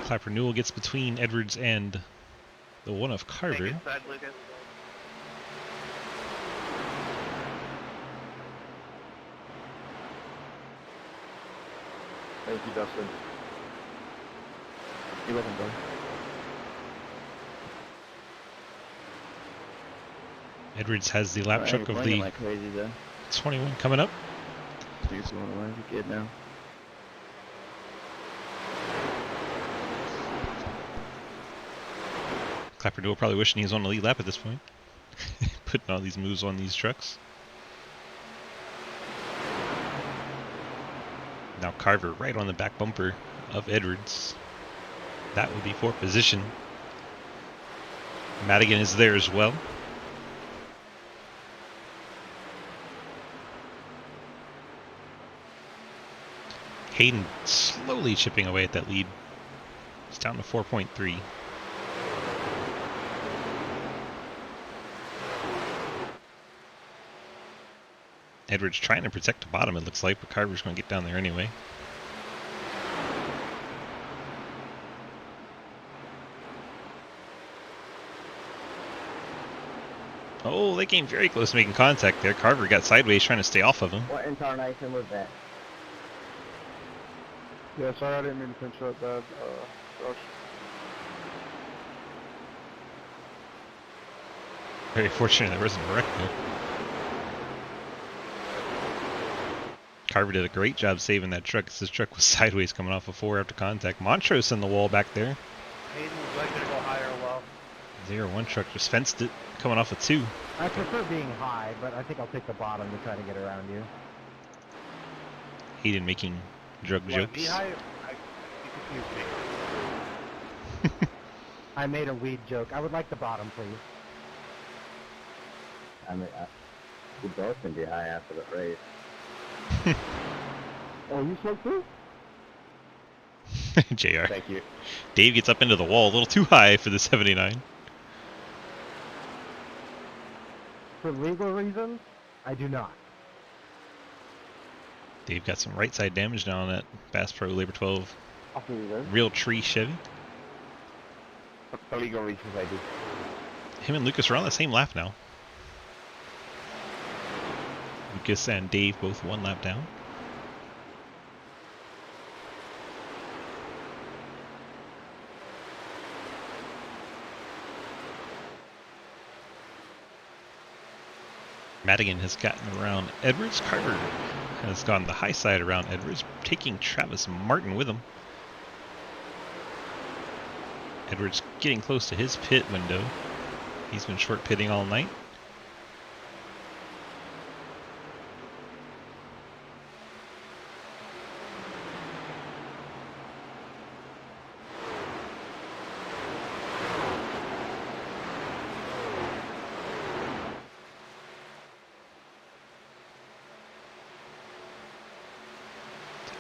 Clapper Newell gets between Edwards and the one of Carver. Take inside, Lucas. Thank you, Dustin. You're welcome, bro. Edwards has the lap truck of the like crazy though. 21 coming up. You're going like a kid now. Clapper Newell probably wishing he was on the lead lap at this point. Putting all these moves on these trucks. Now Carver right on the back bumper of Edwards. That would be for position. Madigan is there as well. Hayden slowly chipping away at that lead. It's down to 4.3. Edwards trying to protect the bottom, it looks like, but Carver's going to get down there anyway. Oh, they came very close to making contact there. Carver got sideways trying to stay off of him. What incarnation was that? Yeah, sorry, I didn't mean to pinch that bad, Josh. Very fortunate there wasn't a wreck there. Carver did a great job saving that truck. His truck was sideways coming off of 4 after contact. Montrose in the wall back there. Hayden was like to go higher well. 0-1 truck just fenced it, coming off of 2. I prefer being high, but I think I'll take the bottom to try to get around you. Hayden making drug jokes. Be high? You confused me. I made a weed joke. I would like the bottom, please. I mean, we both can be high after the race. Oh, you smoke too? JR. Thank you. Dave gets up into the wall a little too high for the 79. For legal reasons, I do not. Dave got some right side damage now on that Bass Pro Labor 12 I'll see you there. real tree Chevy. For legal reasons, I do. Him and Lucas are on the same lap now. Lucas and Dave both 1 lap down. Madigan has gotten around Edwards. Carver has gone the high side around Edwards, taking Travis Martin with him. Edwards getting close to his pit window. He's been short pitting all night.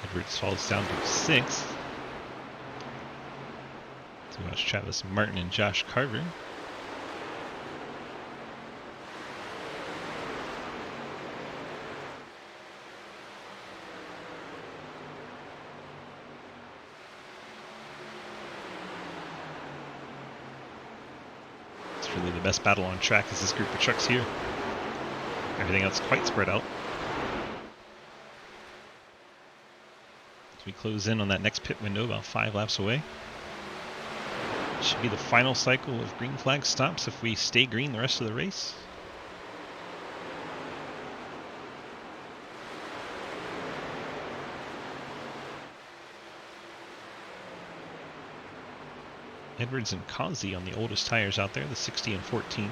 Edwards falls down to 6th. So watch Travis Martin and Josh Carver. It's really the best battle on track is this group of trucks here. Everything else quite spread out. As we close in on that next pit window, about 5 laps away. Should be the final cycle of green flag stops if we stay green the rest of the race. Edwards and Causey on the oldest tires out there, the 60 and 14.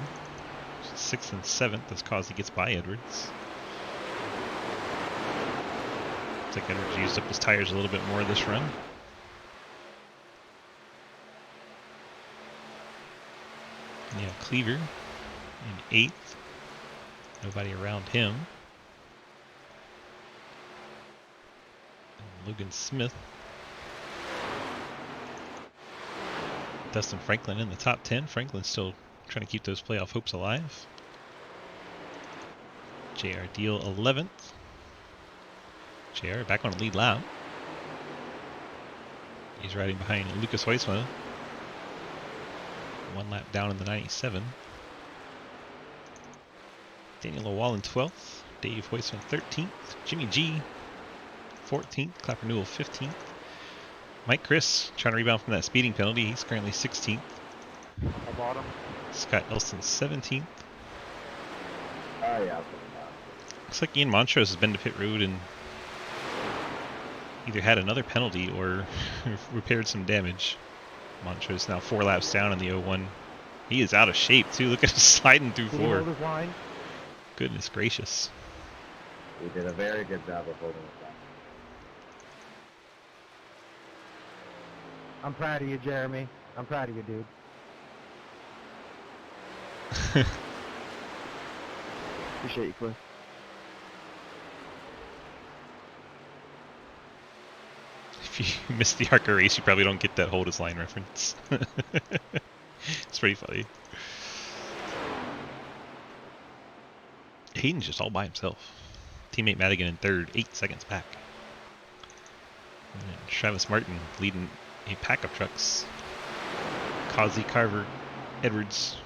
6th and 7th as Causey gets by Edwards. Looks like Edwards used up his tires a little bit more this run. And you have Cleaver in 8th. Nobody around him. And Logan Smith. Dustin Franklin in the top 10. Franklin's still trying to keep those playoff hopes alive. JR Deal 11th. JR back on a lead lap. He's riding behind Lucas Huisma. 1 lap down in the 97. Daniel Lawallen 12th. Dave Huisman 13th. Jimmy G 14th. Clapper Newell 15th. Mike Chris trying to rebound from that speeding penalty. He's currently 16th. I bought him. Scott Elson 17th. Oh, yeah. Looks like Ian Montrose has been to pit road and either had another penalty or repaired some damage. Montrose now 4 laps down in the 01. He is out of shape too. Look at him sliding through Did he 4. hold his line? Goodness gracious. We did a very good job of holding it back. I'm proud of you, Jeremy. I'm proud of you, dude. Appreciate you, Cliff. If you missed the ARCA race, you probably don't get that hold his line reference. It's pretty funny. Hayden's just all by himself. Teammate Madigan in 3rd, 8 seconds back. And Travis Martin leading a pack of trucks. Causey, Carver, Edwards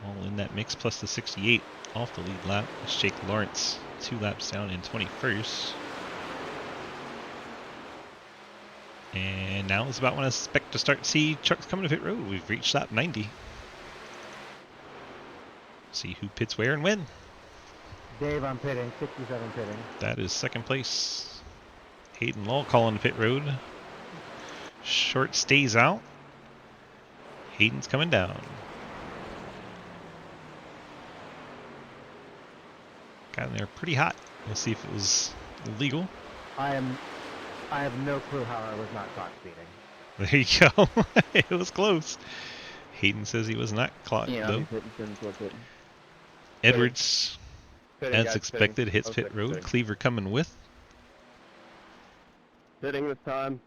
all in that mix, plus the 68 off the lead lap. It's Jake Lawrence 2 laps down in 21st. And now is about when I expect to start to see trucks coming to pit road. We've reached lap 90. See who pits where and when. Dave, I'm pitting. 67 pitting. That is 2nd place. Hayden Law calling to pit road. Short stays out. Hayden's coming down. Got in there pretty hot. We'll see if it was illegal. I have no clue how I was not caught speeding. There you go. It was close. Hayden says he was not caught though. Edwards, Pitting, as guys, expected, pitting. hits Oh, pit pitting, road. pitting. Cleaver coming with. Pitting this time.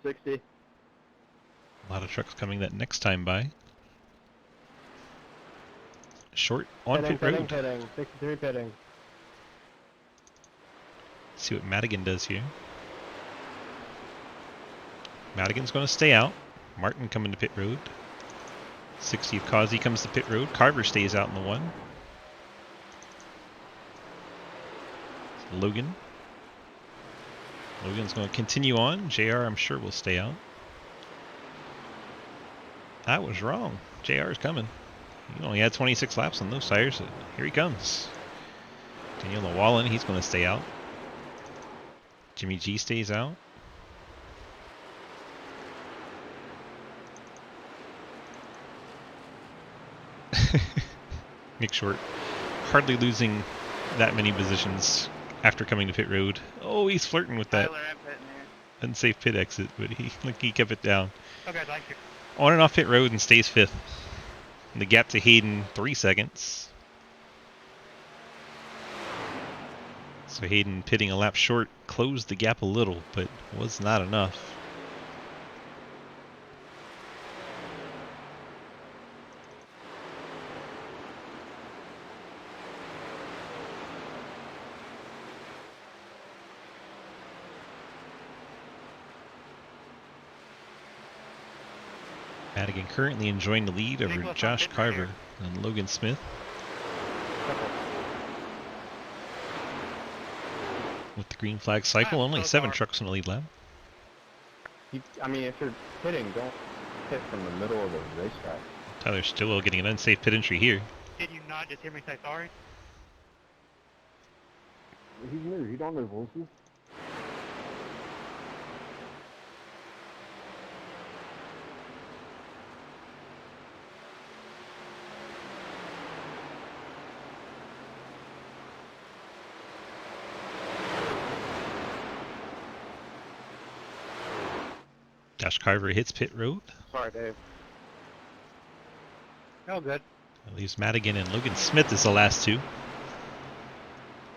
60. A lot of trucks coming that next time by. Short on Pitting, pit road. pitting. 63 pitting. See what Madigan does here. Madigan's going to stay out. Martin coming to pit road. 60 of Causey comes to pit road. Carver stays out in the 1. Logan. Logan's going to continue on. JR, I'm sure, will stay out. I was wrong. JR is coming. He only had 26 laps on those tires. Here he comes. Daniel Lawallen, he's going to stay out. Jimmy G stays out. Nick Short hardly losing that many positions after coming to pit road. Oh, he's flirting with that Tyler, I'm pitting here. unsafe pit exit, but he kept it down. Okay, thank you. On and off pit road and stays 5th. And the gap to Hayden, 3 seconds. So Hayden pitting a lap short closed the gap a little, but was not enough. Madigan currently enjoying the lead over Nicholas, Josh I'm pitting Carver here. and Logan Smith. With the green flag cycle, I'm only so 7 sorry. trucks in the lead lap. I mean, if you're pitting, don't hit from the middle of the racetrack. Tyler Stillwell getting an unsafe pit entry here. Did you not just hear me say sorry? He's new. He don't know voices. Josh Carver hits pit road. Sorry, Dave. Oh, good. That leaves Madigan and Logan Smith as the last 2.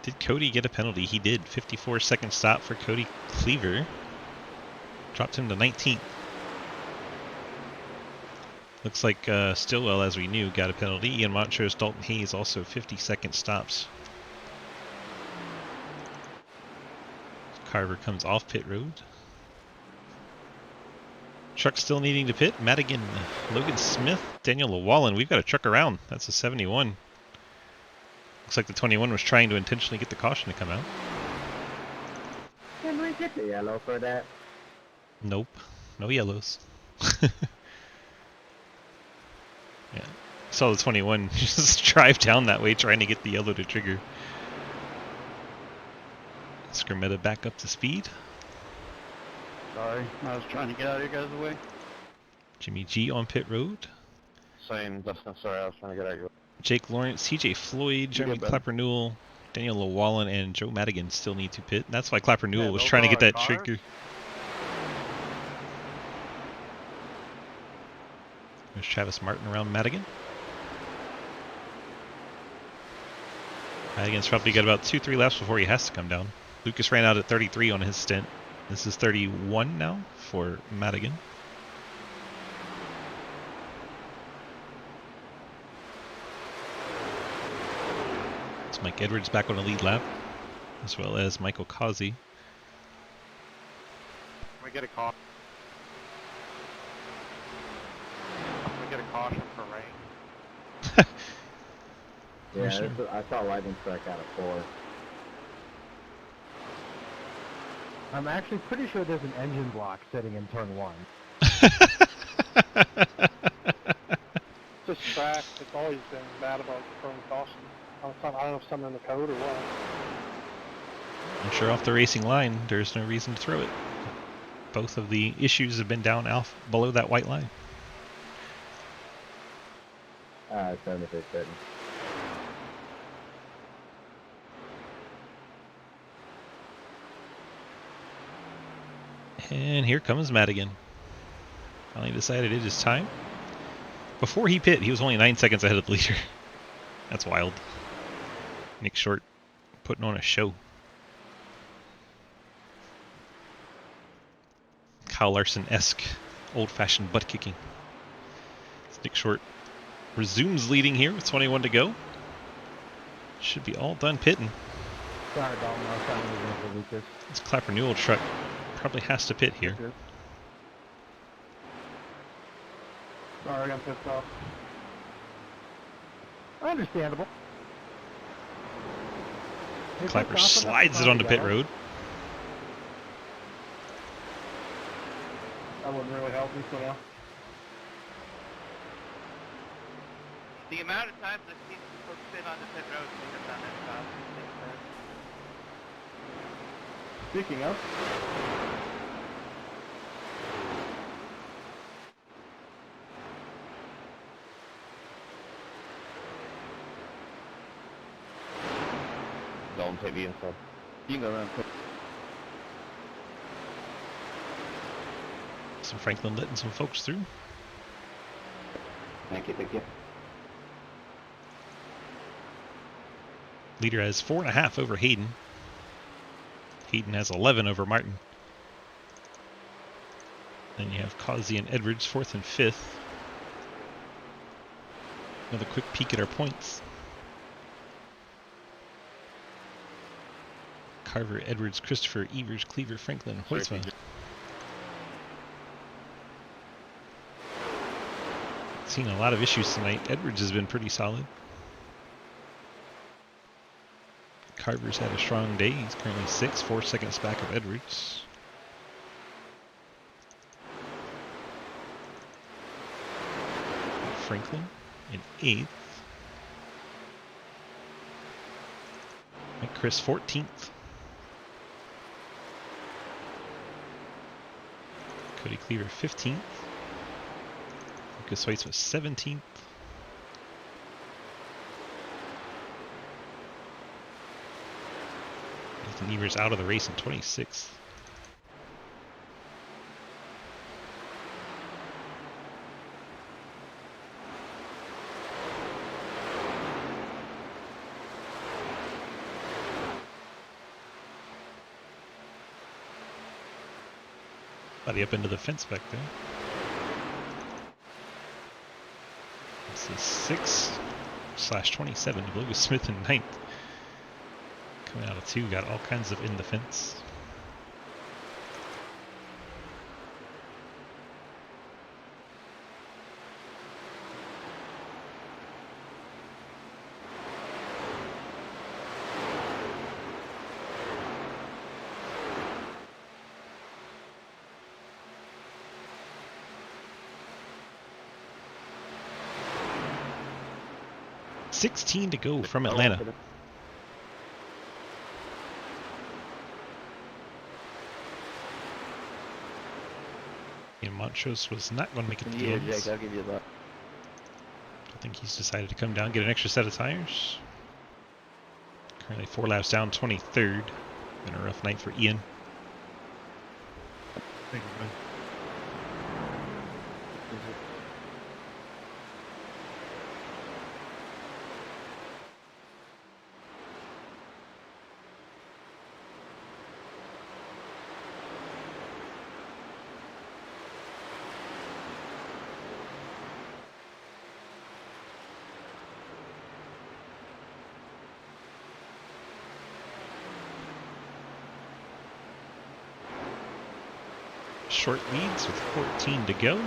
Did Cody get a penalty? He did. 54-second stop for Cody Cleaver. Dropped him to 19th. Looks like Stillwell, as we knew, got a penalty. Ian Montrose, Dalton Hayes also 50-second stops. Carver comes off pit road. Truck still needing to pit. Madigan, Logan Smith, Daniel Llewellyn. We've got a truck around. That's a 71. Looks like the 21 was trying to intentionally get the caution to come out. Can we get the yellow for that? Nope. No yellows. Yeah. Saw the 21 just drive down that way trying to get the yellow to trigger. Skermetta back up to speed. Sorry, I was trying to get out of your guys' way. Jimmy G on pit road. Same, that's not sorry, I was trying to get out your way. Jake Lawrence, TJ Floyd, Jeremy good, bud. Clapper-Newell, Daniel Llewellyn, and Joe Madigan still need to pit. That's why Clapper-Newell Yeah, was those trying to get are that cars. trigger. There's Travis Martin around Madigan. Madigan's probably got about 2-3 laps before he has to come down. Lucas ran out at 33 on his stint. This is 31 now for Madigan. It's Mike Edwards back on the lead lap, as well as Michael Causey. Can we get a caution? Can we get a caution for rain? Yeah, Sure. I saw lightning strike out of 4. I'm actually pretty sure there's an engine block sitting in turn 1. Just track. It's always been bad about throwing caution. I don't know if something in the code or what. I'm sure off the racing line, there's no reason to throw it. Both of the issues have been down below that white line. 76 didn't. And here comes Madigan. Finally decided it is time. Before he pit, he was only 9 seconds ahead of the leader. That's wild. Nick Short putting on a show. Kyle Larson-esque old-fashioned butt kicking. As Nick Short resumes leading here with 21 to go. Should be all done pitting. Sorry, Dalton. I was trying to move in for Lucas. This Clapper-Newell truck probably has to pit here. Sorry, I'm pissed off. Understandable. If Clapper it's off enough, slides it's it not onto pit yellow. road. That wouldn't really help me for now. The amount of times I've seen people sit on the pit road and have done that stuff. Speaking of, Don't take the inside. You can go around. So Franklin letting some folks through. Thank you, thank you. Leader has 4.5 over Hayden. Hayden has 11 over Martin. Then you have Causey and Edwards 4th and 5th. Another quick peek at our points. Carver, Edwards, Christopher, Evers, Cleaver, Franklin, Hoytsma. Seen a lot of issues tonight. Edwards has been pretty solid. Carver's had a strong day. He's currently 6th, 4 seconds back of Edwards. Franklin in 8th. And Chris 14th. Cody Cleaver 15th. Lucas Hoyts was 17th. Ethan Evers out of the race in 26th. Buddy up into the fence back there. This is 6/27. Lucas Smith in 9th. Coming out of 2, got all kinds of in the fence. $16 to go from Atlanta. And Montrose was not going to make it to the Yeah, ends. Jake, I'll give you that. I think he's decided to come down, get an extra set of tires. Currently 4 laps down, 23rd. Been a rough night for Ian. Thank you, man. Short leads with 14 to go.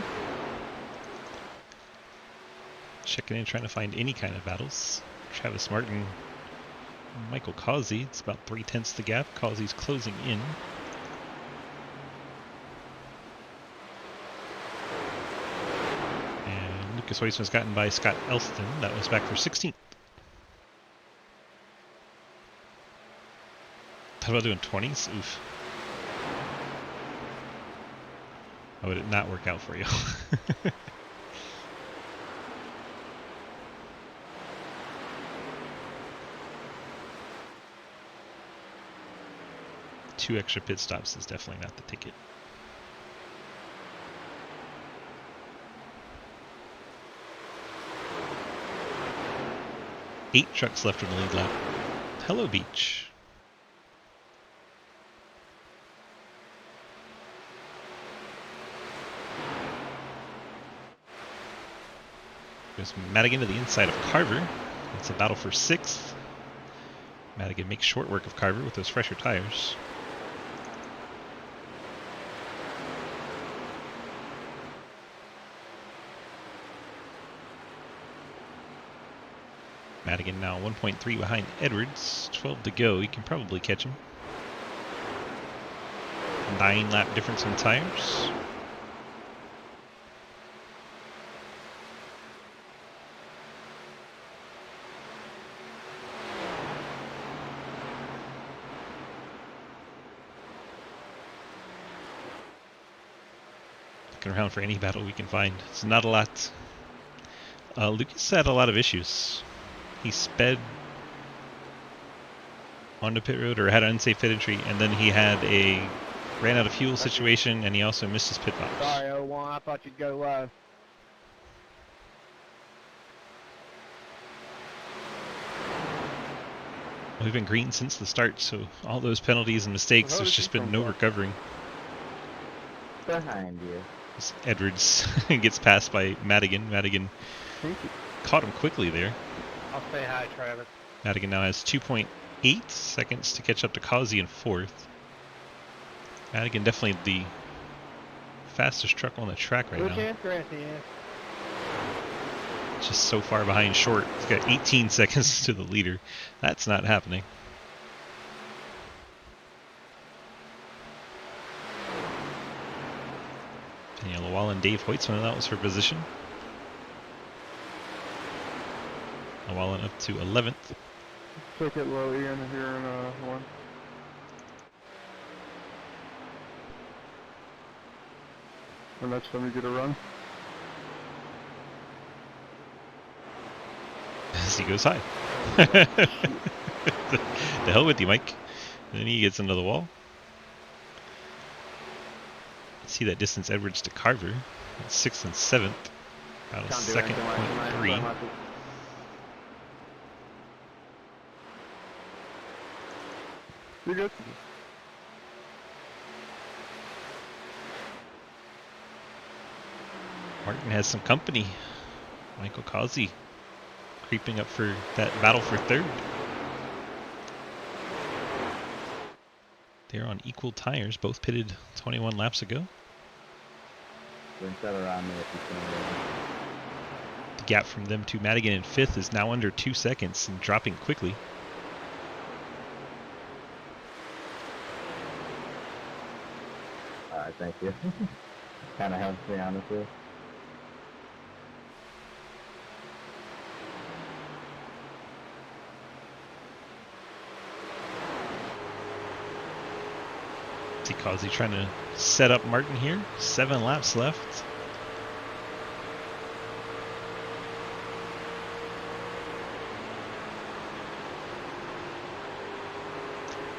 Checking in, trying to find any kind of battles. Travis Martin, Michael Causey, it's about 3/10 the gap. Causey's closing in. And Lucas Hoytsman's gotten by Scott Elston. That was back for 16th. How about doing 20s? Oof. How would it not work out for you? Two extra pit stops is definitely not the ticket. Eight trucks left in the lead lap. Hello, Beach. Goes Madigan to the inside of Carver. It's a battle for 6th. Madigan makes short work of Carver with those fresher tires. Madigan now 1.3 behind Edwards. 12 to go. You can probably catch him. 9 lap difference in tires. Looking around for any battle we can find. It's not a lot. Lucas had a lot of issues. He sped onto pit road or had an unsafe pit entry, and then he had a ran out of fuel situation, and he also missed his pit box. Sorry, 01, I thought you'd go low. We've been green since the start, so all those penalties and mistakes, Well, how there's did just you been come no back? recovering. Behind you. As Edwards gets passed by Madigan. Madigan caught him quickly there. I'll say hi, Travis. Madigan now has 2.8 seconds to catch up to Causey in fourth. Madigan definitely the fastest truck on the track right Good now. chance, Grassy, yeah. Just so far behind Short. He's got 18 seconds to the leader. That's not happening. Daniel Llewellyn, Dave Hoytsman, that was for position. Llewellyn up to 11th. Took it low, Ian, here in one. The next time you get a run. As he goes high. The hell with you, Mike. And then he gets into the wall. See that distance Edwards to Carver. That's 6th and 7th. About a Can't do second anything point like three. that. You good? Martin has some company. Michael Causey creeping up for that battle for third. They're on equal tires, both pitted 21 laps ago. The gap from them to Madigan in fifth is now under 2 seconds and dropping quickly. Alright, thank you. Kind of helps me, honestly. See Causey trying to set up Martin here. 7 laps left.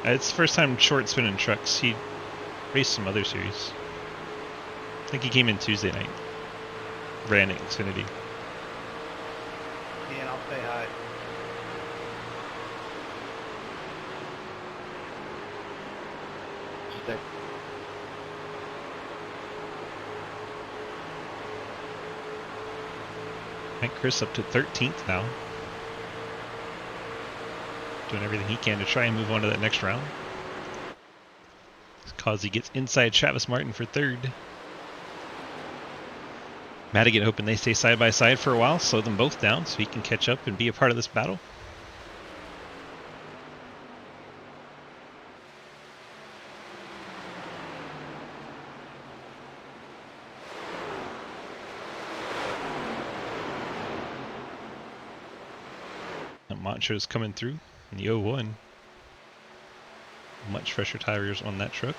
It's the first time Short's been in trucks. He raced some other series. I think he came in Tuesday night. Ran at Xfinity. Ian, I'll say hi. Stick. Hank Chris up to 13th now. Doing everything he can to try and move on to that next round. Causey gets inside Travis Martin for third. Madigan hoping they stay side by side for a while, slow them both down so he can catch up and be a part of this battle. Montrose coming through in the 01. Much fresher tires on that truck.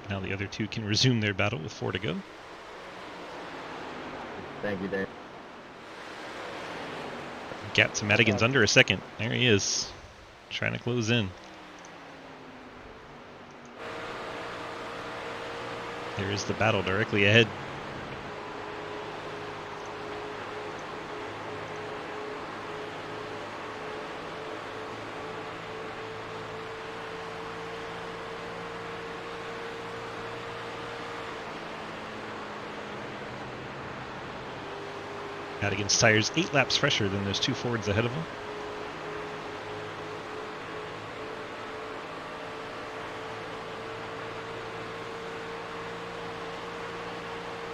Now the other two can resume their battle with 4 to go. Thank you, Dave. Gap to Madigan's under a second. There he is. Trying to close in. There is the battle directly ahead. Madigan's tires 8 laps fresher than those 2 Fords ahead of him.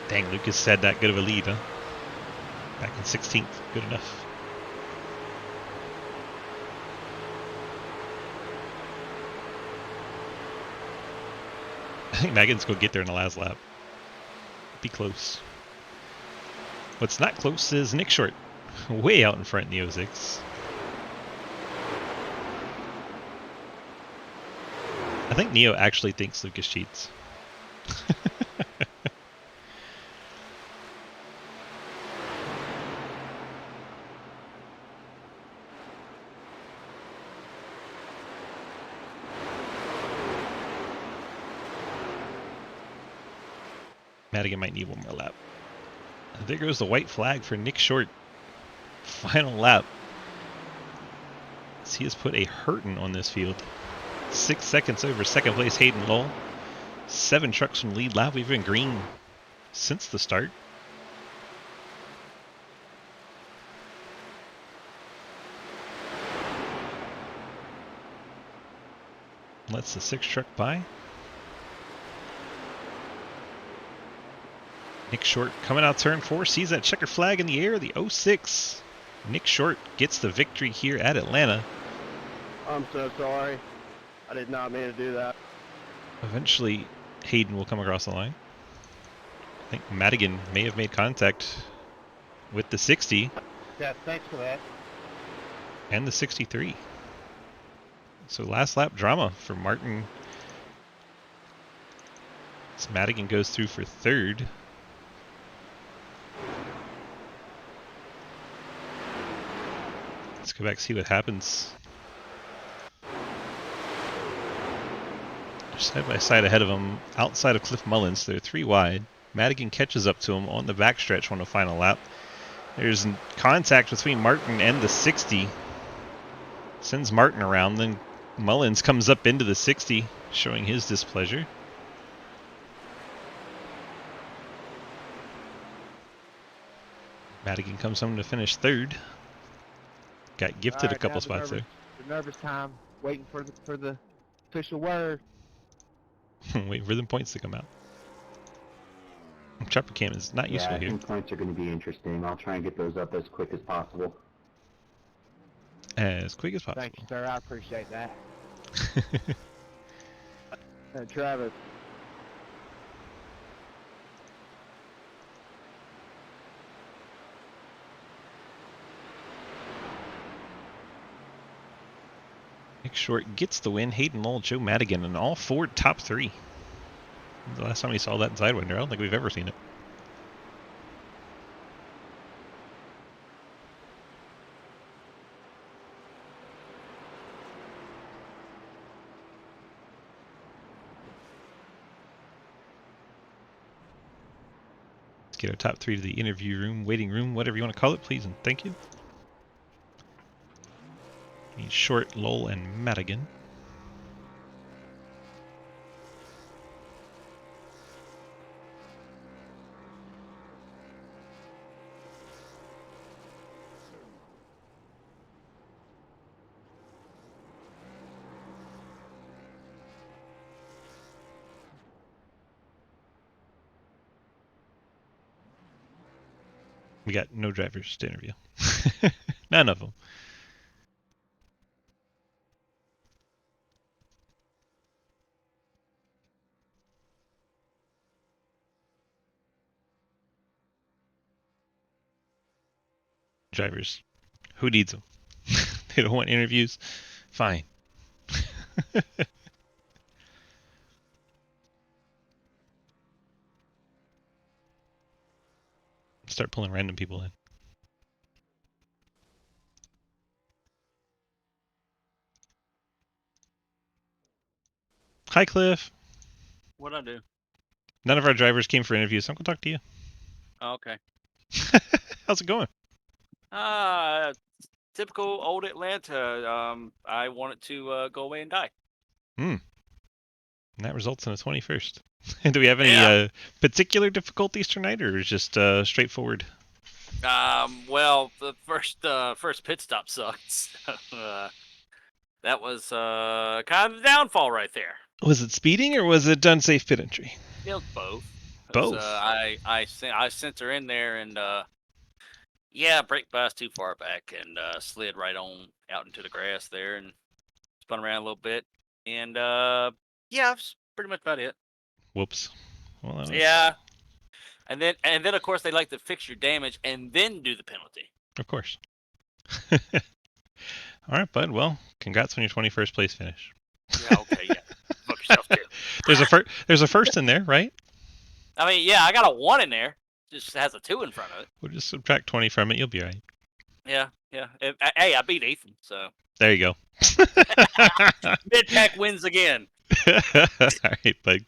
Dang, Lucas had that good of a lead, huh? Back in 16th, good enough. I think Madigan's gonna get there in the last lap. Be close. What's not close is Nick Short, way out in front in the 06. I think Neo actually thinks Lucas cheats. Madigan might need one more lap. There goes the white flag for Nick Short. Final lap. he has put a hurtin' on this field. 6 seconds over second place Hayden Lowell. 7 trucks from lead lap. We've been green since the start. Lets the 6 truck by. Nick Short coming out turn 4, sees that checker flag in the air, the 06. Nick Short gets the victory here at Atlanta. I'm so sorry. I did not mean to do that. Eventually, Hayden will come across the line. I think Madigan may have made contact with the 60 Yeah, thanks for that. and the 63. So last lap drama for Martin. So Madigan goes through for 3rd. Let's go back and see what happens. Side by side ahead of him, outside of Cliff Mullins, they're 3 wide. Madigan catches up to him on the backstretch on the final lap. There's contact between Martin and the 60. Sends Martin around, then Mullins comes up into the 60, showing his displeasure. Madigan comes home to finish 3rd. Got gifted a couple spots there. The nervous time, waiting for the official word. Wait for the points to come out. Chopper cam is not useful I here. think points are going to be interesting. I'll try and get those up as quick as possible. As quick as possible. Thank you, sir. I appreciate that. Travis. Nick Short gets the win. Hayden Lowell, Joe Madigan, and all Ford top 3. The last time we saw that in Sidewinder, I don't think we've ever seen it. Let's get our top 3 to the interview room, waiting room, whatever you want to call it, please, and thank you. Need Short, Lowell, and Madigan. We got no drivers to interview. None of them. Drivers. Who needs them? They don't want interviews? Fine. Start pulling random people in. Hi, Cliff. What'd I do? None of our drivers came for interviews, so I'm going to talk to you. Oh, okay. How's it going? Typical old Atlanta. I wanted to go away and die. And that results in a 21st. Do we have any Yeah. particular difficulties tonight, or is just straightforward? Well, the first pit stop sucks. That was kind of the downfall right there. Was it speeding, or was it unsafe pit entry? It was both. Both? I sent her in there and brake bias too far back and slid right on out into the grass there and spun around a little bit and that's pretty much about it. Whoops. Well, that was... Yeah. And then of course they like to fix your damage and then do the penalty. Of course. All right, bud. Well, congrats on your 21st place finish. Yeah, okay, yeah. Fuck yourself too. There's a first in there, right? I mean, yeah, I got a 1 in there. Just has a 2 in front of it. We'll just subtract 20 from it. You'll be right. Yeah. Hey, I beat Ethan, so. There you go. Mid-pack wins again. All right, bud.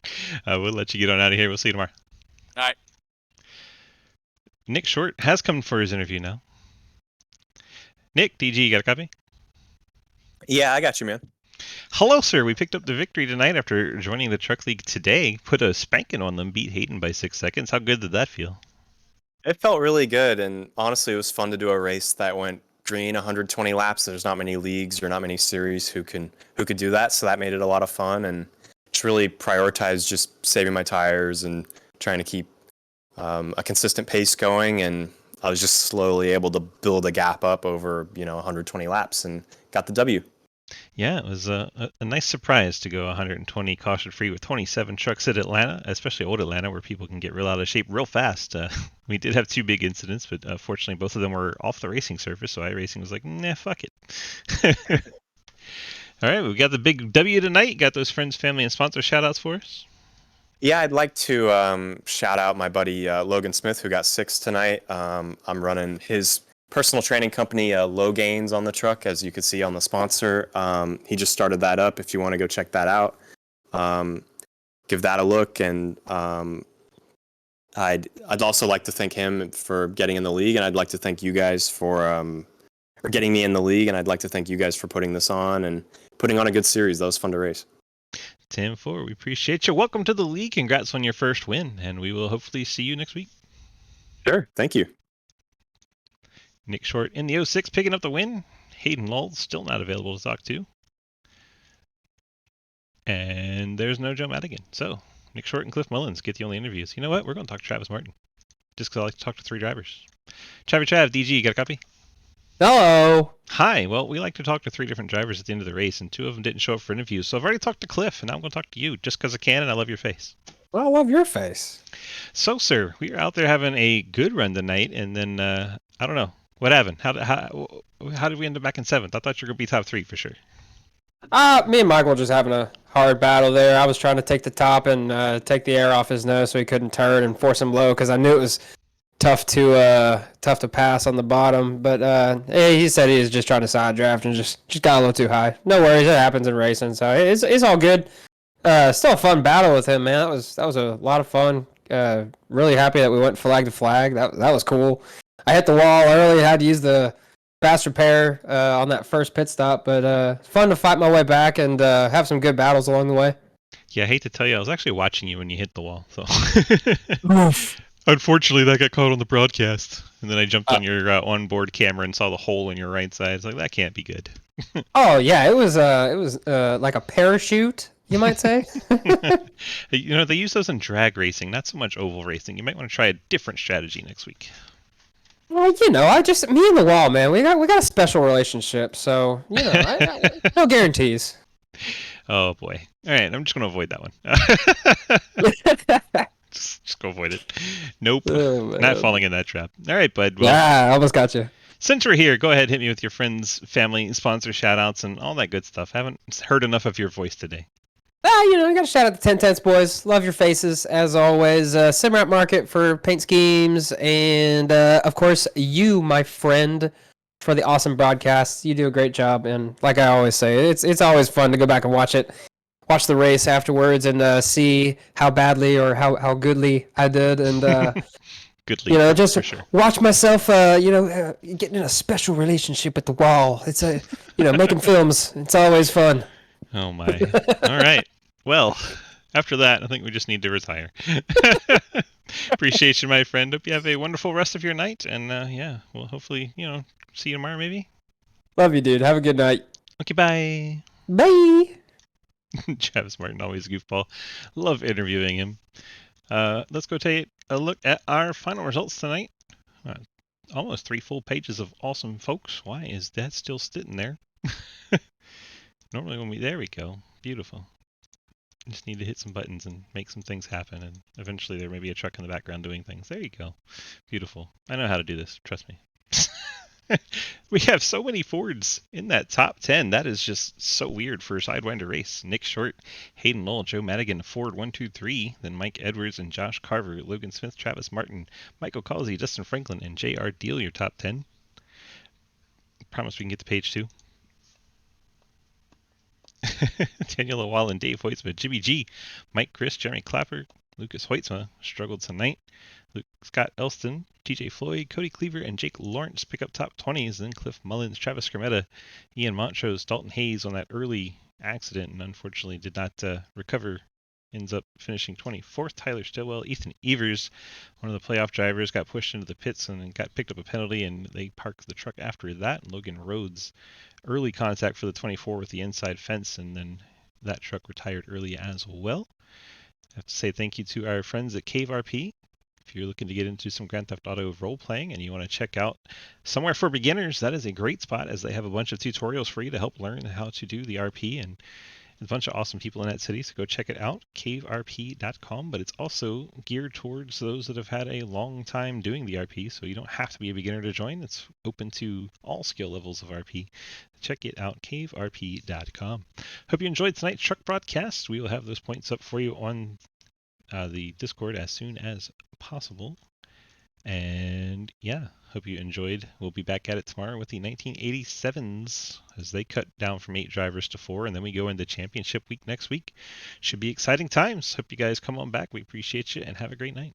We'll let you get on out of here. We'll see you tomorrow. All right. Nick Short has come for his interview now. Nick, DG, you got a copy? Yeah, I got you, man. Hello, sir. We picked up the victory tonight after joining the Truck League today. Put a spanking on them, beat Hayden by 6 seconds. How good did that feel? It felt really good, and honestly, it was fun to do a race that went green 120 laps. There's not many leagues or not many series who could do that, so that made it a lot of fun, and just really prioritized just saving my tires and trying to keep a consistent pace going, and I was just slowly able to build a gap up over 120 laps and got the W. Yeah, it was a nice surprise to go 120 caution free with 27 trucks at Atlanta, especially old Atlanta, where people can get real out of shape real fast. We did have 2 big incidents, but fortunately both of them were off the racing surface, so iRacing was like, nah, fuck it. All right, we got the big W tonight. Got those friends, family, and sponsor shout-outs for us? Yeah, I'd like to shout out my buddy Logan Smith, who got 6 tonight. I'm running his personal training company, Low Gains, on the truck, as you can see on the sponsor. He just started that up. If you want to go check that out, give that a look. And I'd also like to thank him for getting in the league, and I'd like to thank you guys for getting me in the league, and I'd like to thank you guys for putting this on and putting on a good series. That was fun to race. 10-4, we appreciate you. Welcome to the league. Congrats on your first win, and we will hopefully see you next week. Sure, thank you. Nick Short in the 06 picking up the win. Hayden Lull still not available to talk to. And there's no Joe Madigan. So Nick Short and Cliff Mullins get the only interviews. You know what? We're going to talk to Travis Martin. Just because I like to talk to 3 drivers. Trav, DG, you got a copy? Hello. Hi. Well, we like to talk to 3 different drivers at the end of the race, and 2 of them didn't show up for interviews. So I've already talked to Cliff, and now I'm going to talk to you just because I can, and I love your face. Well, I love your face. So, sir, we were out there having a good run tonight, and then, I don't know. What happened? How did we end up back in 7th? I thought you were going to be top 3 for sure. Me and Michael were just having a hard battle there. I was trying to take the top and take the air off his nose so he couldn't turn and force him low because I knew it was tough to pass on the bottom. But he said he was just trying to side draft and just got a little too high. No worries, it happens in racing, so it's all good. Still a fun battle with him, man. That was a lot of fun. Really happy that we went flag to flag. That was cool. I hit the wall early. I had to use the fast repair on that first pit stop, but fun to fight my way back and have some good battles along the way. Yeah, I hate to tell you, I was actually watching you when you hit the wall. So unfortunately, that got caught on the broadcast. And then I jumped on your onboard camera and saw the hole in your right side. It's like, that can't be good. Oh yeah, it was like a parachute, you might say. You know, they use those in drag racing, not so much oval racing. You might want to try a different strategy next week. Well, me and the wall, man. We got a special relationship, so no guarantees. Oh boy! All right, I'm just gonna avoid that one. just go avoid it. Nope, not falling in that trap. All right, bud. Well, yeah, I almost got you. Since we're here, go ahead, hit me with your friends, family, sponsor shout-outs, and all that good stuff. Haven't heard enough of your voice today. I got to shout out the 10 Tenths boys. Love your faces, as always. Simrat Market for paint schemes. And, of course, you, my friend, for the awesome broadcasts. You do a great job. And like I always say, it's always fun to go back and watch the race afterwards and see how badly or how goodly I did. And, goodly, just for sure. watch myself, getting in a special relationship with the wall. It's making films. It's always fun. Oh my. All right. Well, after that, I think we just need to retire. Appreciate you, my friend. Hope you have a wonderful rest of your night. And we'll hopefully, see you tomorrow maybe. Love you, dude. Have a good night. Okay, bye. Bye. Travis Martin, always goofball. Love interviewing him. Let's go take a look at our final results tonight. Almost 3 full pages of awesome folks. Why is that still sitting there? Normally there we go. Beautiful. Just need to hit some buttons and make some things happen, and eventually there may be a truck in the background doing things. There you go. Beautiful. I know how to do this. Trust me. We have so many Fords in that top 10. That is just so weird for a Sidewinder race. Nick Short, Hayden Lull, Joe Madigan, Ford 123, then Mike Edwards and Josh Carver, Logan Smith, Travis Martin, Michael Causey, Dustin Franklin, and J.R. Deal, your top 10. Promise we can get to page 2. Daniel Lawal and Dave Hoytsman, Jimmy G, Mike Chris, Jeremy Clapper, Lucas Hoytsma struggled tonight. Scott Elston, TJ Floyd, Cody Cleaver, and Jake Lawrence pick up top 20s. Then Cliff Mullins, Travis Scrimmetta, Ian Montrose, Dalton Hayes on that early accident and unfortunately did not recover. Ends up finishing 24th. Tyler Stillwell, Ethan Evers, one of the playoff drivers, got pushed into the pits and got picked up a penalty, and they parked the truck after that. Logan Rhodes, early contact for the 24 with the inside fence, and then that truck retired early as well. I have to say thank you to our friends at Cave RP. If you're looking to get into some Grand Theft Auto role-playing and you want to check out Somewhere for Beginners, that is a great spot as they have a bunch of tutorials for you to help learn how to do the RP, and a bunch of awesome people in that city, so go check it out, caverp.com. But it's also geared towards those that have had a long time doing the RP, so you don't have to be a beginner to join. It's open to all skill levels of RP. Check it out, caverp.com. Hope you enjoyed tonight's truck broadcast. We will have those points up for you on the Discord as soon as possible. And yeah, hope you enjoyed. We'll be back at it tomorrow with the 1987s as they cut down from 8 drivers to 4, and then we go into championship week next week. Should be exciting times. Hope you guys come on back. We appreciate you and have a great night.